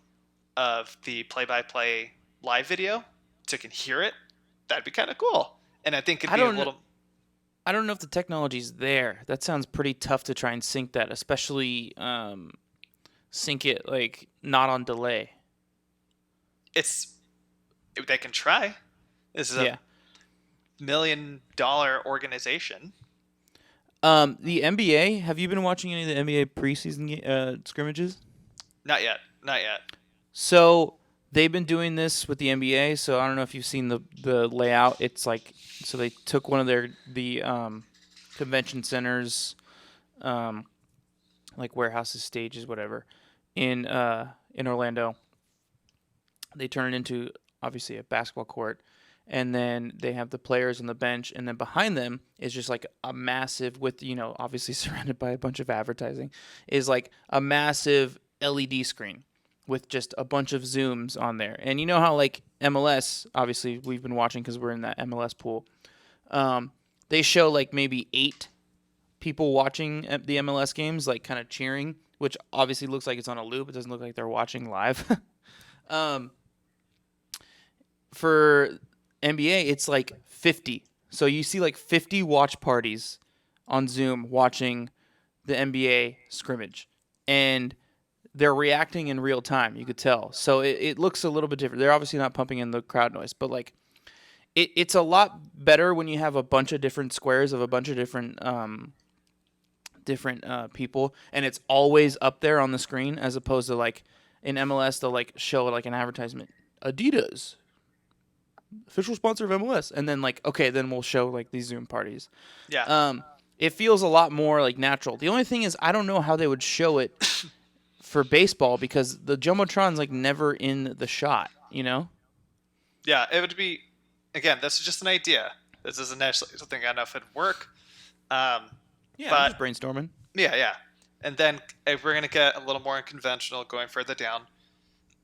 of the play-by-play live video so you can hear it, that'd be kind of cool. And I think it'd be I don't know if the technology's there. That sounds pretty tough to try and sync that, especially sync it like not on delay. They can try. This is a $1 million organization. The NBA, have you been watching any of the NBA preseason scrimmages? Not yet. So they've been doing this with the NBA. So I don't know if you've seen the layout. It's like, so they took one of the convention centers, like warehouses, stages, whatever, in Orlando. They turn it into obviously a basketball court, and then they have the players on the bench, and then behind them is just like a massive, with obviously surrounded by a bunch of advertising, is like a massive LED screen with just a bunch of zooms on there. And you know how like MLS, obviously we've been watching because we're in that MLS pool. They show like maybe 8 people watching the MLS games, like kind of cheering, which obviously looks like it's on a loop. It doesn't look like they're watching live. For NBA, it's like 50. So you see like 50 watch parties on Zoom watching the NBA scrimmage. And they're reacting in real time, you could tell. So it looks a little bit different. They're obviously not pumping in the crowd noise, but like it's a lot better when you have a bunch of different squares of a bunch of different people, and it's always up there on the screen, as opposed to like in MLS they'll like show like an advertisement, Adidas, official sponsor of MLS, and then like, okay, then we'll show like these Zoom parties. Yeah. It feels a lot more like natural. The only thing is I don't know how they would show it for baseball, because the Jumbotron's like never in the shot, Yeah, it would be, again, this is just an idea. This isn't actually something I know if it'd work. I'm just brainstorming. Yeah. And then if we're going to get a little more unconventional going further down,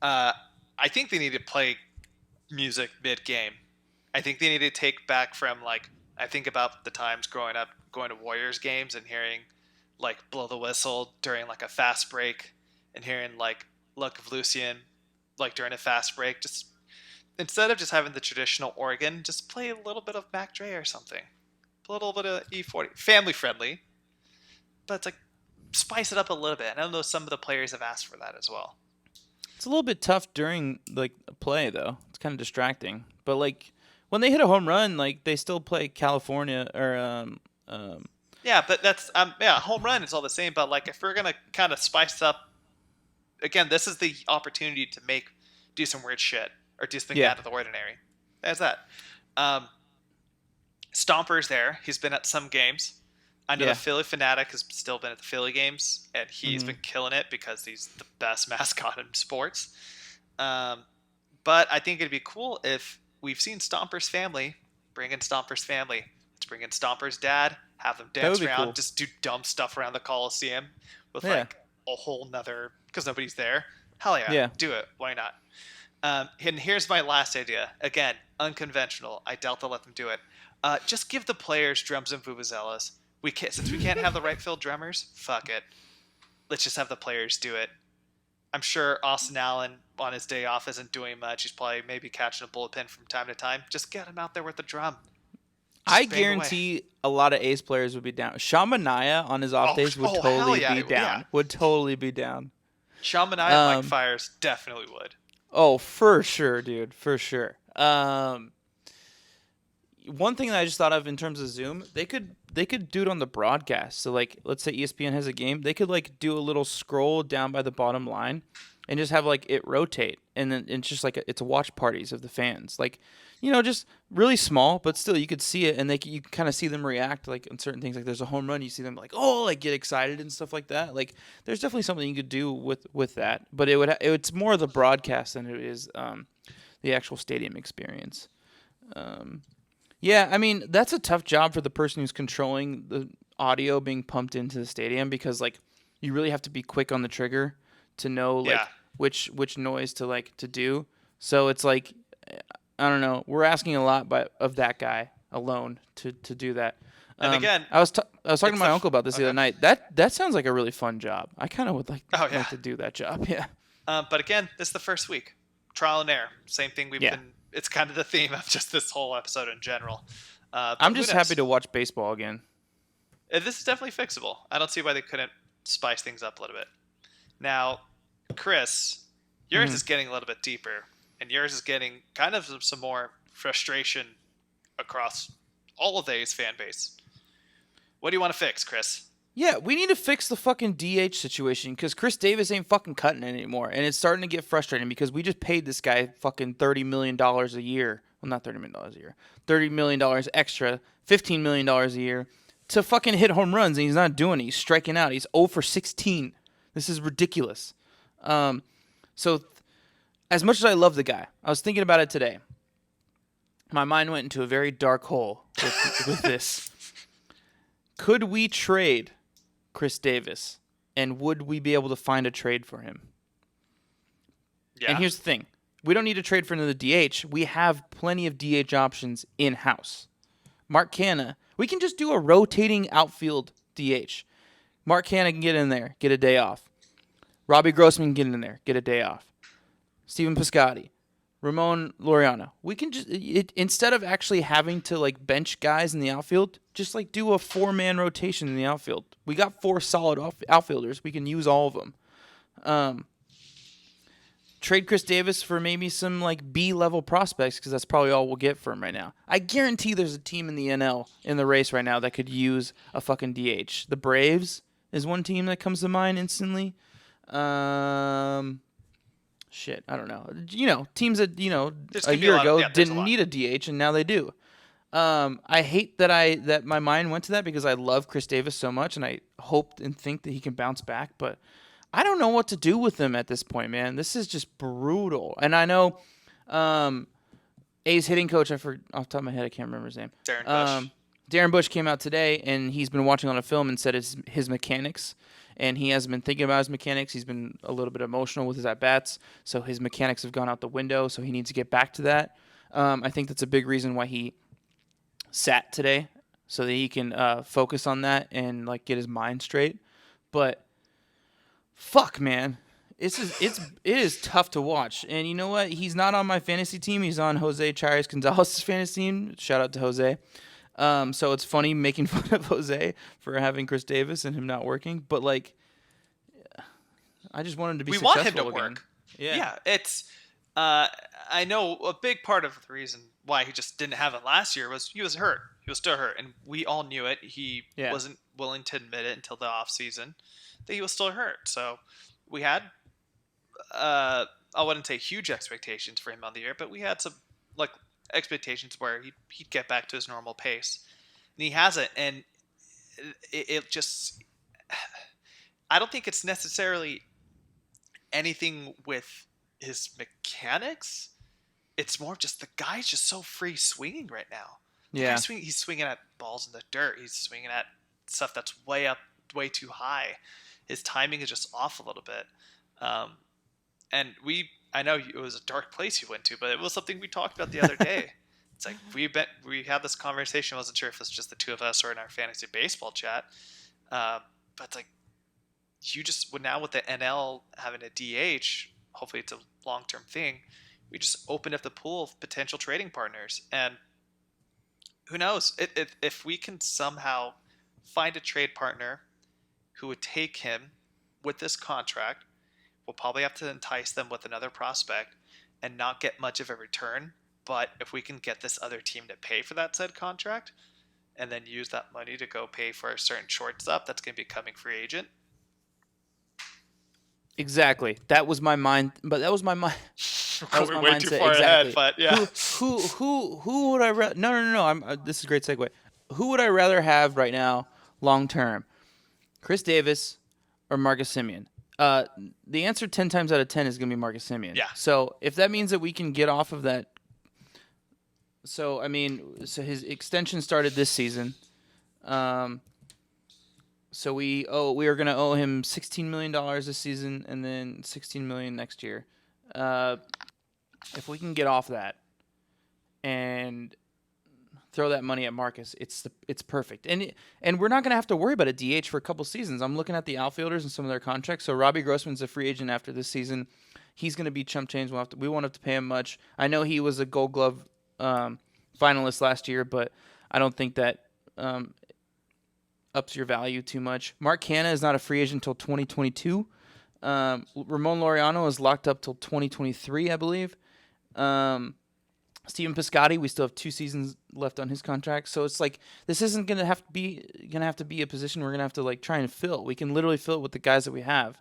I think they need to play music mid-game. I think they need to take back from, like, I think about the times growing up going to Warriors games and hearing like Blow the Whistle during like a fast break, and hearing like Luck of Lucian like during a fast break. Just instead of just having the traditional organ, just play a little bit of Mac Dre or something, a little bit of E40, family friendly, but it's like spice it up a little bit. And I know some of the players have asked for that as well. It's a little bit tough during like play though. It's kind of distracting. But like when they hit a home run, like they still play California or Yeah, but that's home run is all the same. But like if we're gonna kind of spice up, again, this is the opportunity to do some weird shit or do something out of the ordinary. There's that. Stomper's there. He's been at some games. I know Yeah. the Philly fanatic has still been at the Philly games, and he's Mhm. been killing it because he's the best mascot in sports. Um, but I think it'd be cool if we've seen Stomper's family. Bring in Stomper's family. Let's bring in Stomper's dad. Have them That would dance be around. cool. Just do dumb stuff around the Coliseum with Yeah. like a whole nother because nobody's there. Hell yeah, Yeah. do it. Why not? And here's my last idea. Again, unconventional. I doubt they'll let them do it. Just give the players drums and vuvuzelas. Since we can't have the right field drummers. Fuck it. Let's just have the players do it. I'm sure Austin Allen on his day off isn't doing much. He's probably maybe catching a bullpen from time to time. Just get him out there with the drum. I Just bang away. guarantee a lot of A's players would be down. Sean Manaea on his off days would hell totally yeah, be down. yeah. Would totally be down. Sean Manaea and Mike Fiers definitely would. Oh, for sure, dude. For sure. One thing that I just thought of in terms of Zoom, they could do it on the broadcast. So like, let's say ESPN has a game, they could like do a little scroll down by the bottom line, and just have like it rotate, and then it's just like it's a watch parties of the fans, like, just really small, but still you could see it, and you can kind of see them react like on certain things. Like there's a home run, you see them like like get excited and stuff like that. Like there's definitely something you could do with that, but it's more the broadcast than it is the actual stadium experience. Yeah, I mean, that's a tough job for the person who's controlling the audio being pumped into the stadium, because like you really have to be quick on the trigger to know like which noise to do. So it's like, I don't know, we're asking a lot of that guy alone to do that. And again, I was talking to my uncle about this the other night. That sounds like a really fun job. I kind of would like to do that job. Yeah. But again, this is the first week. Trial and error. Same thing we've been. It's kind of the theme of just this whole episode in general. I'm just happy to watch baseball again. This is definitely fixable. I don't see why they couldn't spice things up a little bit. Now, Chris, yours is getting a little bit deeper, and yours is getting kind of some more frustration across all of the A's fan base. What do you want to fix, Chris? Yeah, we need to fix the fucking DH situation, because Chris Davis ain't fucking cutting it anymore, and it's starting to get frustrating because we just paid this guy fucking $30 million a year. Well, not $30 million a year. $30 million extra, $15 million a year to fucking hit home runs, and he's not doing it. He's striking out. He's 0 for 16. This is ridiculous. So as much as I love the guy, I was thinking about it today. My mind went into a very dark hole with this. Could we trade Chris Davis, and would we be able to find a trade for him? Yeah. And here's the thing. We don't need to trade for another DH. We have plenty of DH options in-house. Mark Canha, we can just do a rotating outfield DH. Mark Canha can get in there, get a day off. Robbie Grossman can get in there, get a day off. Steven Piscotty, Ramon Laureano. We can just, instead of actually having to like bench guys in the outfield, just like do a 4-man rotation in the outfield. We got 4 solid outfielders. We can use all of them. Trade Chris Davis for maybe some like B-level prospects, because that's probably all we'll get for him right now. I guarantee there's a team in the NL in the race right now that could use a fucking DH. The Braves is one team that comes to mind instantly. Shit, I don't know. Teams that, a year ago didn't need a DH, and now they do. I hate that my mind went to that, because I love Chris Davis so much, and I hope and think that he can bounce back, but I don't know what to do with him at this point, man. This is just brutal. And I know A's hitting coach, off the top of my head, I can't remember his name. Darren Bush. Darren Bush came out today, and he's been watching on a film and said it's his mechanics. And he hasn't been thinking about his mechanics. He's been a little bit emotional with his at-bats, so his mechanics have gone out the window, so he needs to get back to that. I think that's a big reason why he sat today, so that he can focus on that and like get his mind straight. But fuck, man. It is tough to watch. And you know what? He's not on my fantasy team. He's on Jose Chires Gonzalez's fantasy team. Shout out to Jose. So it's funny making fun of Jose for having Chris Davis and him not working. But, like, I just want him to be successful again. We want him to work. Yeah. It's I know a big part of the reason why he just didn't have it last year was he was hurt. He was still hurt. And we all knew it. He wasn't willing to admit it until the offseason that he was still hurt. So we had, I wouldn't say huge expectations for him on the year, but we had some like expectations where he'd get back to his normal pace, and he hasn't. And it just, I don't think it's necessarily anything with his mechanics. It's more just the guy's just so free swinging right now. The Yeah. guy's swinging. He's swinging at balls in the dirt. He's swinging at stuff that's way up, way too high. His timing is just off a little bit. Um, and I know it was a dark place you went to, but it was something we talked about the other day. It's like we had this conversation. I wasn't sure if it was just the two of us or in our fantasy baseball chat. But it's like, you just now with the NL having a DH, hopefully it's a long term thing. We just opened up the pool of potential trading partners, and who knows if we can somehow find a trade partner who would take him with this contract. We'll probably have to entice them with another prospect and not get much of a return. But if we can get this other team to pay for that said contract and then use that money to go pay for a certain shortstop that's going to be becoming free agent. Exactly. That was my mind, but that was my mind. That was We're my way mindset. too far Exactly. ahead, but yeah. Who would I no. This is a great segue. Who would I rather have right now, long term? Chris Davis or Marcus Semien? The answer 10 times out of 10 is going to be Marcus Semien. Yeah. So if that means that we can get off of that, so his extension started this season. So we are going to owe him $16 million this season and then $16 million next year. If we can get off that and throw that money at Marcus, it's perfect. And we're not going to have to worry about a DH for a couple seasons. I'm looking at the outfielders and some of their contracts. So Robbie Grossman's a free agent after this season. He's going to be chump change. We won't have to pay him much. I know he was a Gold Glove finalist last year, but I don't think that ups your value too much. Mark Canha is not a free agent until 2022. Ramon Laureano is locked up till 2023, I believe. Steven Piscotty, we still have 2 seasons left on his contract, so it's like this isn't gonna have to be a position we're gonna have to like try and fill. We can literally fill it with the guys that we have,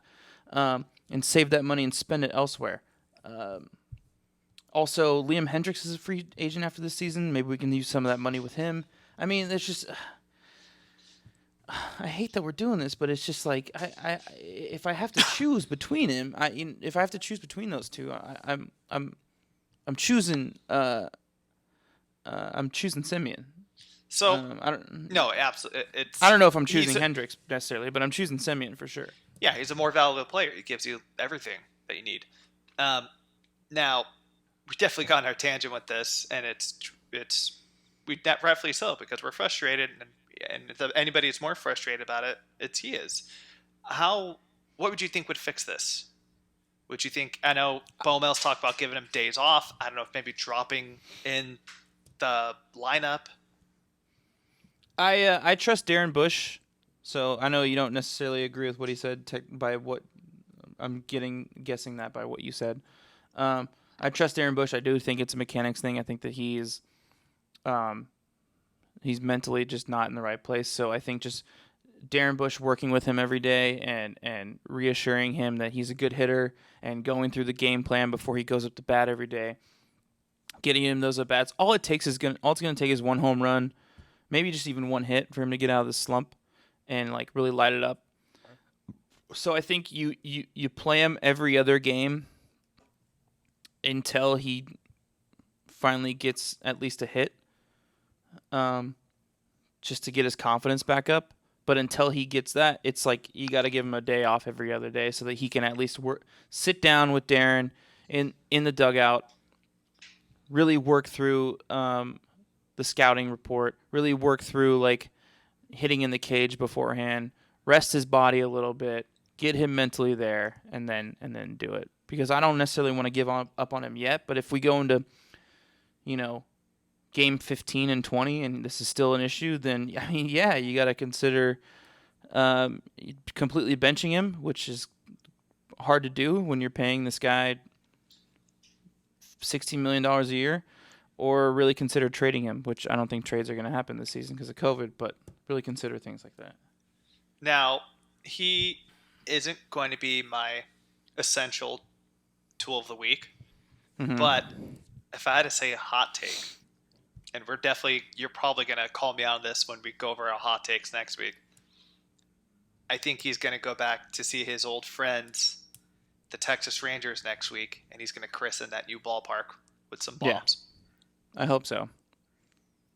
and save that money and spend it elsewhere. Also, Liam Hendricks is a free agent after this season. Maybe we can use some of that money with him. I mean, it's just. I hate that we're doing this, but it's just like if I have to choose between if I have to choose between those two, I'm choosing Semien. So I don't. No, absolutely. I don't know if I'm choosing Hendricks necessarily, but I'm choosing Semien for sure. Yeah, he's a more valuable player. He gives you everything that you need. Now, we definitely got on our tangent with this, and rightfully so, because we're frustrated, and if anybody is more frustrated about it, he is. What would you think would fix this? Would you think? I know Bowmel's talked about giving him days off. I don't know if maybe dropping in the lineup. I trust Darren Bush, so I know you don't necessarily agree with what he said. By what I'm guessing that by what you said. I trust Darren Bush. I do think it's a mechanics thing. I think that he's mentally just not in the right place. So I think just Darren Bush working with him every day and reassuring him that he's a good hitter and going through the game plan before he goes up to bat every day, getting him those at bats. All it's going to take is one home run, maybe just even one hit for him to get out of the slump and like really light it up. So I think you play him every other game until he finally gets at least a hit, just to get his confidence back up. But until he gets that, it's like you got to give him a day off every other day so that he can at least sit down with Darren in the dugout, really work through the scouting report, really work through like hitting in the cage beforehand, rest his body a little bit, get him mentally there, and then do it. Because I don't necessarily want to give up on him yet, but if we go into, game 15 and 20 and this is still an issue, then I mean, yeah, you got to consider completely benching him, which is hard to do when you're paying this guy $16 million a year, or really consider trading him, which I don't think trades are going to happen this season because of COVID, but really consider things like that. Now, he isn't going to be my essential tool of the week, but if I had to say a hot take, and you're probably going to call me out on this when we go over our hot takes next week. I think he's going to go back to see his old friends, the Texas Rangers, next week, and he's going to christen that new ballpark with some Yeah, bombs. I hope so.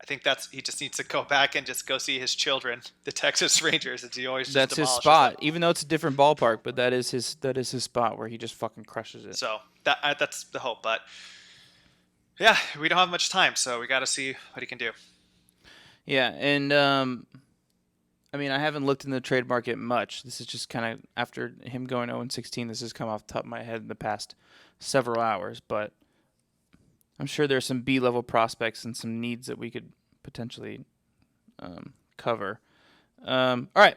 I think he just needs to go back and just go see his children, the Texas Rangers, as he always just That's his demolishes them. spot, even though it's a different ballpark. But that is his spot where he just fucking crushes it. So that's the hope. But yeah, we don't have much time, so we got to see what he can do. Yeah, and I mean, I haven't looked in the trade market much. This is just kind of after him going 0-16. This has come off the top of my head in the past several hours, but I'm sure there's some B-level prospects and some needs that we could potentially cover. All right,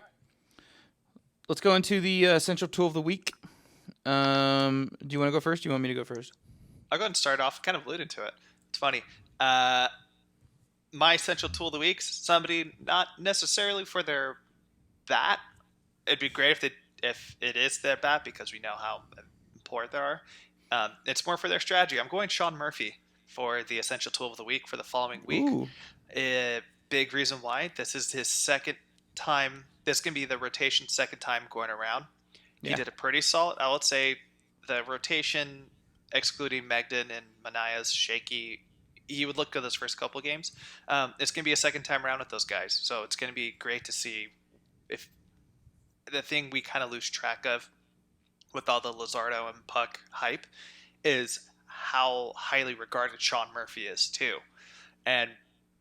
let's go into the essential tool of the week. Do you want to go first? Do you want me to go first? I'll go ahead and start off. Kind of alluded to it. It's funny. My essential tool of the week, somebody not necessarily for their bat. It'd be great if it is their bat because we know how important they are. It's more for their strategy. I'm going Sean Murphy for the essential tool of the week for the following week. Ooh. A big reason why this is his second time. This can be the rotation second time going around. He Yeah. did a pretty solid. I would say the rotation, excluding Megden and Manaya's shaky, he would look good those first couple of games. It's going to be a second time around with those guys, so it's going to be great to see if the thing we kind of lose track of with all the Luzardo and Puck hype is how highly regarded Sean Murphy is too, and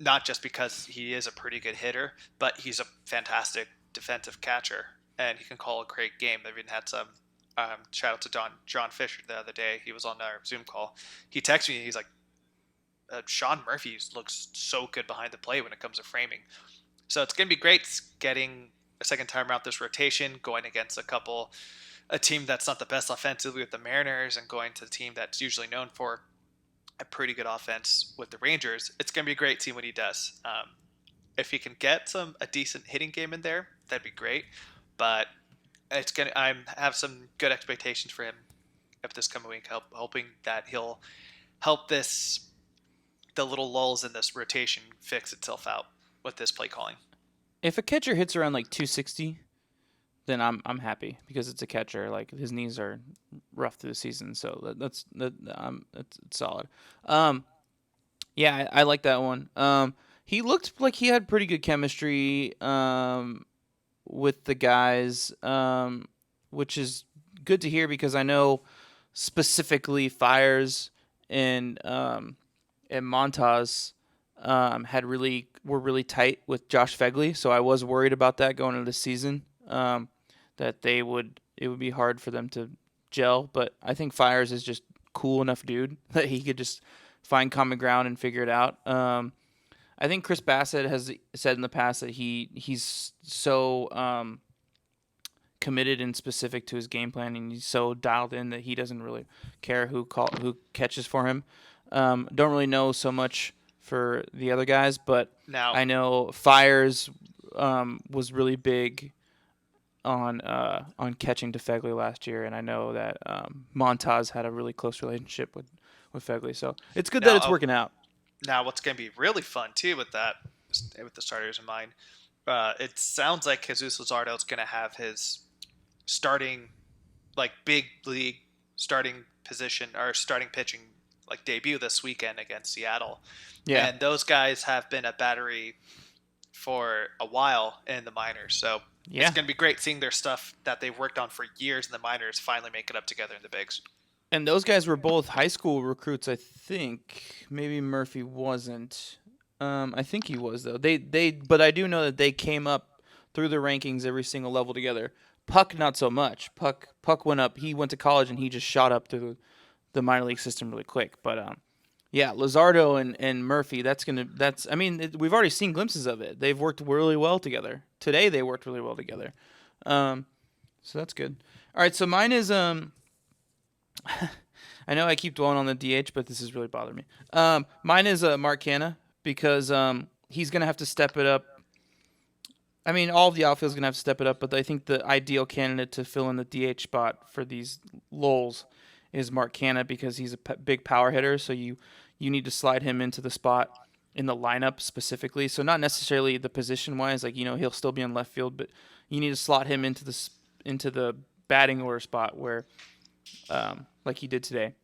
not just because he is a pretty good hitter, but he's a fantastic defensive catcher and he can call a great game. They've even had some shout out to John Fisher the other day. He was on our Zoom call. He texted me. He's like, Sean Murphy looks so good behind the plate when it comes to framing. So it's going to be great getting a second time around this rotation, going against a team that's not the best offensively with the Mariners and going to the team that's usually known for a pretty good offense with the Rangers. It's going to be great to see what he does. If he can get a decent hitting game in there, that'd be great. But I have some good expectations for him if this coming week, hoping that he'll help the little lulls in this rotation fix itself out with this play calling. If a catcher hits around like 260, then I'm happy because it's a catcher. Like his knees are rough through the season, so that's solid. Yeah, I like that one. He looked like he had pretty good chemistry with the guys, which is good to hear because I know specifically Fires and Montas were really tight with Josh Fegley, so I was worried about that going into the season. That it would be hard for them to gel, but I think Fires is just cool enough dude that he could just find common ground and figure it out. I think Chris Bassett has said in the past that he's so committed and specific to his game plan, and he's so dialed in that he doesn't really care who catches for him. Don't really know so much for the other guys, but Now, I know Fires was really big on catching to Fegley last year, and I know that Montaz had a really close relationship with Fegley, so it's good that it's working out. Now, what's going to be really fun too with the starters in mind, it sounds like Jesus Luzardo is going to have his starting, like big league starting position or starting pitching like debut this weekend against Seattle. Yeah, And those guys have been a battery for a while in the minors, so yeah. it's going to be great seeing their stuff that they've worked on for years in the minors finally make it up together in the bigs. And those guys were both high school recruits, I think. Maybe Murphy wasn't. I think he was though. But I do know that they came up through the rankings every single level together. Puck not so much. Puck went up. He went to college and he just shot up through the minor league system really quick. But yeah, Luzardo and Murphy. I mean, we've already seen glimpses of it. They've worked really well together. Today they worked really well together. So that's good. All right, so mine is I know I keep dwelling on the DH, but this is really bothering me. Mine is Mark Canha because he's going to have to step it up. I mean, all of the outfield's going to have to step it up, but I think the ideal candidate to fill in the DH spot for these lulls is Mark Canha because he's a big power hitter, so you need to slide him into the spot in the lineup specifically. So not necessarily the position-wise, like, he'll still be in left field, but you need to slot him into the batting order spot where, like he did today,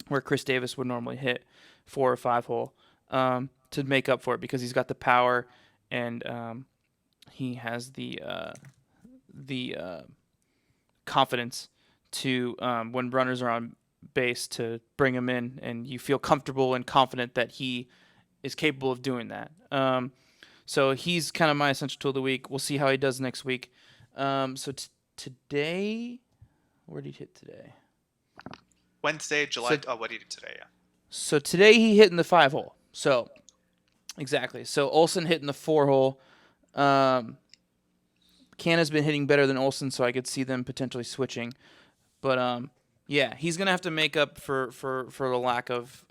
where Chris Davis would normally hit 4 or 5 hole, to make up for it because he's got the power and he has the confidence to, when runners are on base, to bring him in, and you feel comfortable and confident that he is capable of doing that. So he's kind of my essential tool of the week. We'll see how he does next week. So today, where did he hit today? Wednesday, July. What did he do today? Yeah. So today he hit in the 5 hole. So exactly. So Olsen hit in the 4 hole. Canna's been hitting better than Olsen, so I could see them potentially switching. But yeah, he's gonna have to make up for the lack of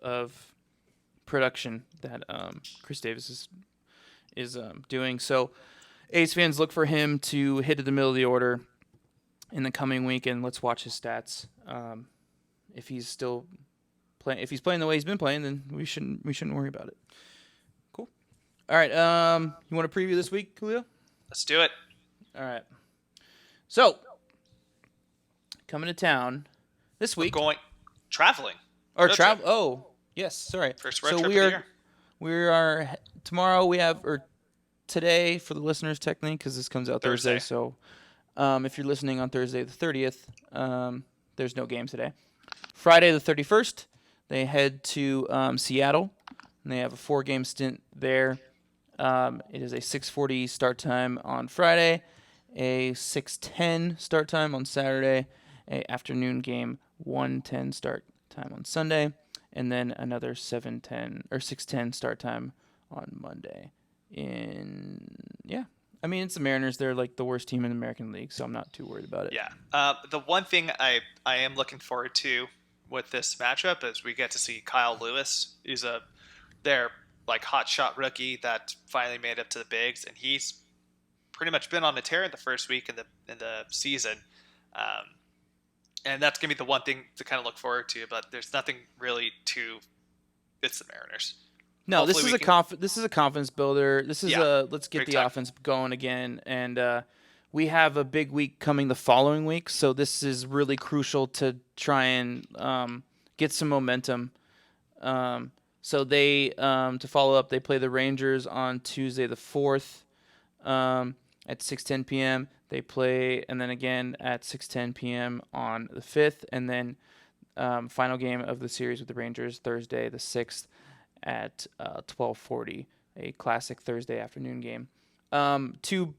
production that Chris Davis is doing. So A's fans, look for him to hit at the middle of the order in the coming week, and let's watch his stats. If he's still playing, if he's playing the way he's been playing, then we shouldn't worry about it. Cool. All right. You want to preview this week, Julio? Let's do it. All right. So coming to town this week. We're going traveling. Or travel. Oh, yes. Sorry. First road trip of the year. We are tomorrow. We have, or today for the listeners technically, because this comes out Thursday. So if you're listening on Thursday the 30th, there's no game today. Friday the 31st, they head to Seattle, and they have a 4-game stint there. It is a 6:40 start time on Friday, a 6:10 start time on Saturday, a afternoon game 1:10 start time on Sunday, and then another 7:10 or 6:10 start time on Monday. I mean, it's the Mariners. They're like the worst team in the American League, so I'm not too worried about it. Yeah. The one thing I am looking forward to with this matchup is we get to see Kyle Lewis. He's their like hotshot rookie that finally made up to the bigs, and he's pretty much been on a tear in the first week in the season. And that's gonna be the one thing to kind of look forward to. But there's nothing really to. It's the Mariners. No, Hopefully this is a confidence builder. This is let's get the offense going again, and we have a big week coming the following week, so this is really crucial to try and get some momentum. So they to follow up, they play the Rangers on Tuesday the 4th at 6:10 p.m. They play, and then again at 6:10 p.m. on the 5th, and then final game of the series with the Rangers Thursday the 6th. At 12:40, a classic Thursday afternoon game. Two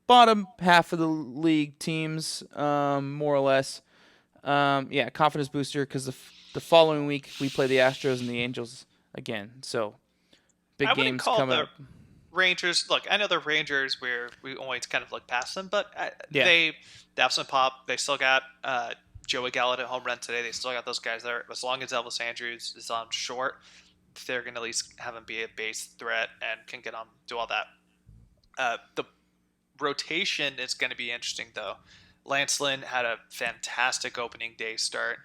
bottom half of the league teams, more or less. Confidence booster because the following week we play the Astros and the Angels again. So big games coming up. Rangers, look, I know the Rangers we always kind of look past them, but they have some pop. They still got Joey Gallo at home run today. They still got those guys there. As long as Elvis Andrews is on short, they're going to at least have him be a base threat and can get on, do all that. The rotation is going to be interesting, though. Lance Lynn had a fantastic opening day start.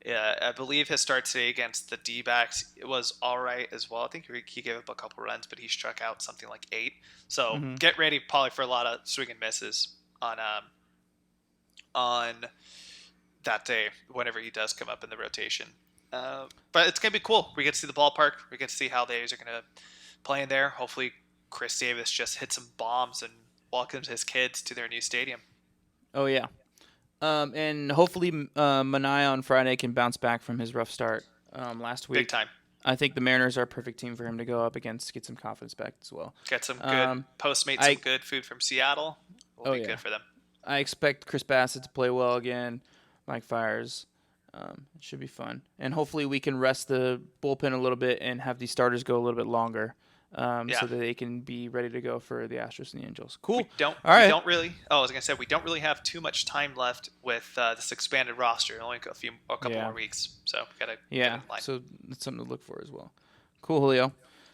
I believe his start today against the D-backs was all right as well. I think he gave up a couple runs, but he struck out something like 8. So get ready probably for a lot of swing and misses on that day whenever he does come up in the rotation. But it's going to be cool. We get to see the ballpark. We get to see how the A's are going to play in there. Hopefully Chris Davis just hits some bombs and welcomes his kids to their new stadium. Oh, yeah. And hopefully Manaea on Friday can bounce back from his rough start last week. Big time. I think the Mariners are a perfect team for him to go up against, get some confidence back as well. Get some good Postmates, some good food from Seattle. Will be good for them. I expect Chris Bassett to play well again. Mike Fiers. It should be fun. And hopefully we can rest the bullpen a little bit and have these starters go a little bit longer so that they can be ready to go for the Astros and the Angels. Cool. We don't really have too much time left with this expanded roster. Only a couple more weeks. So we got to get in line. So that's something to look for as well. Cool, Julio.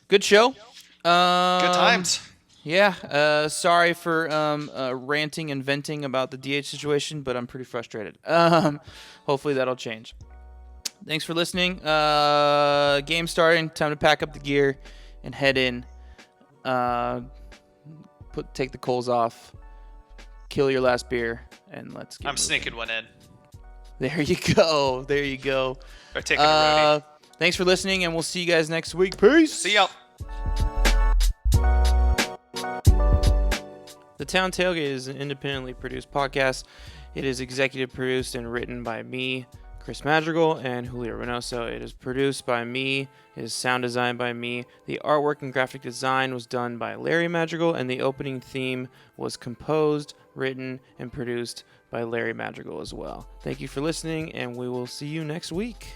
Good show. Good times. Yeah, sorry for ranting and venting about the DH situation, but I'm pretty frustrated. Hopefully that'll change. Thanks for listening. Game starting. Time to pack up the gear and head in. take the coals off, kill your last beer, and let's get I'm moving. sneaking one in. There you go. There you go. Or taking a roadie. Thanks for listening, and we'll see you guys next week. Peace. See y'all. The Town Tailgate is an independently produced podcast. It is executive produced and written by me, Chris Madrigal, and Julio Reynoso. It is produced by me. It is sound designed by me. The artwork and graphic design was done by Larry Madrigal, and the opening theme was composed, written, and produced by Larry Madrigal as well. Thank you for listening, and we will see you next week.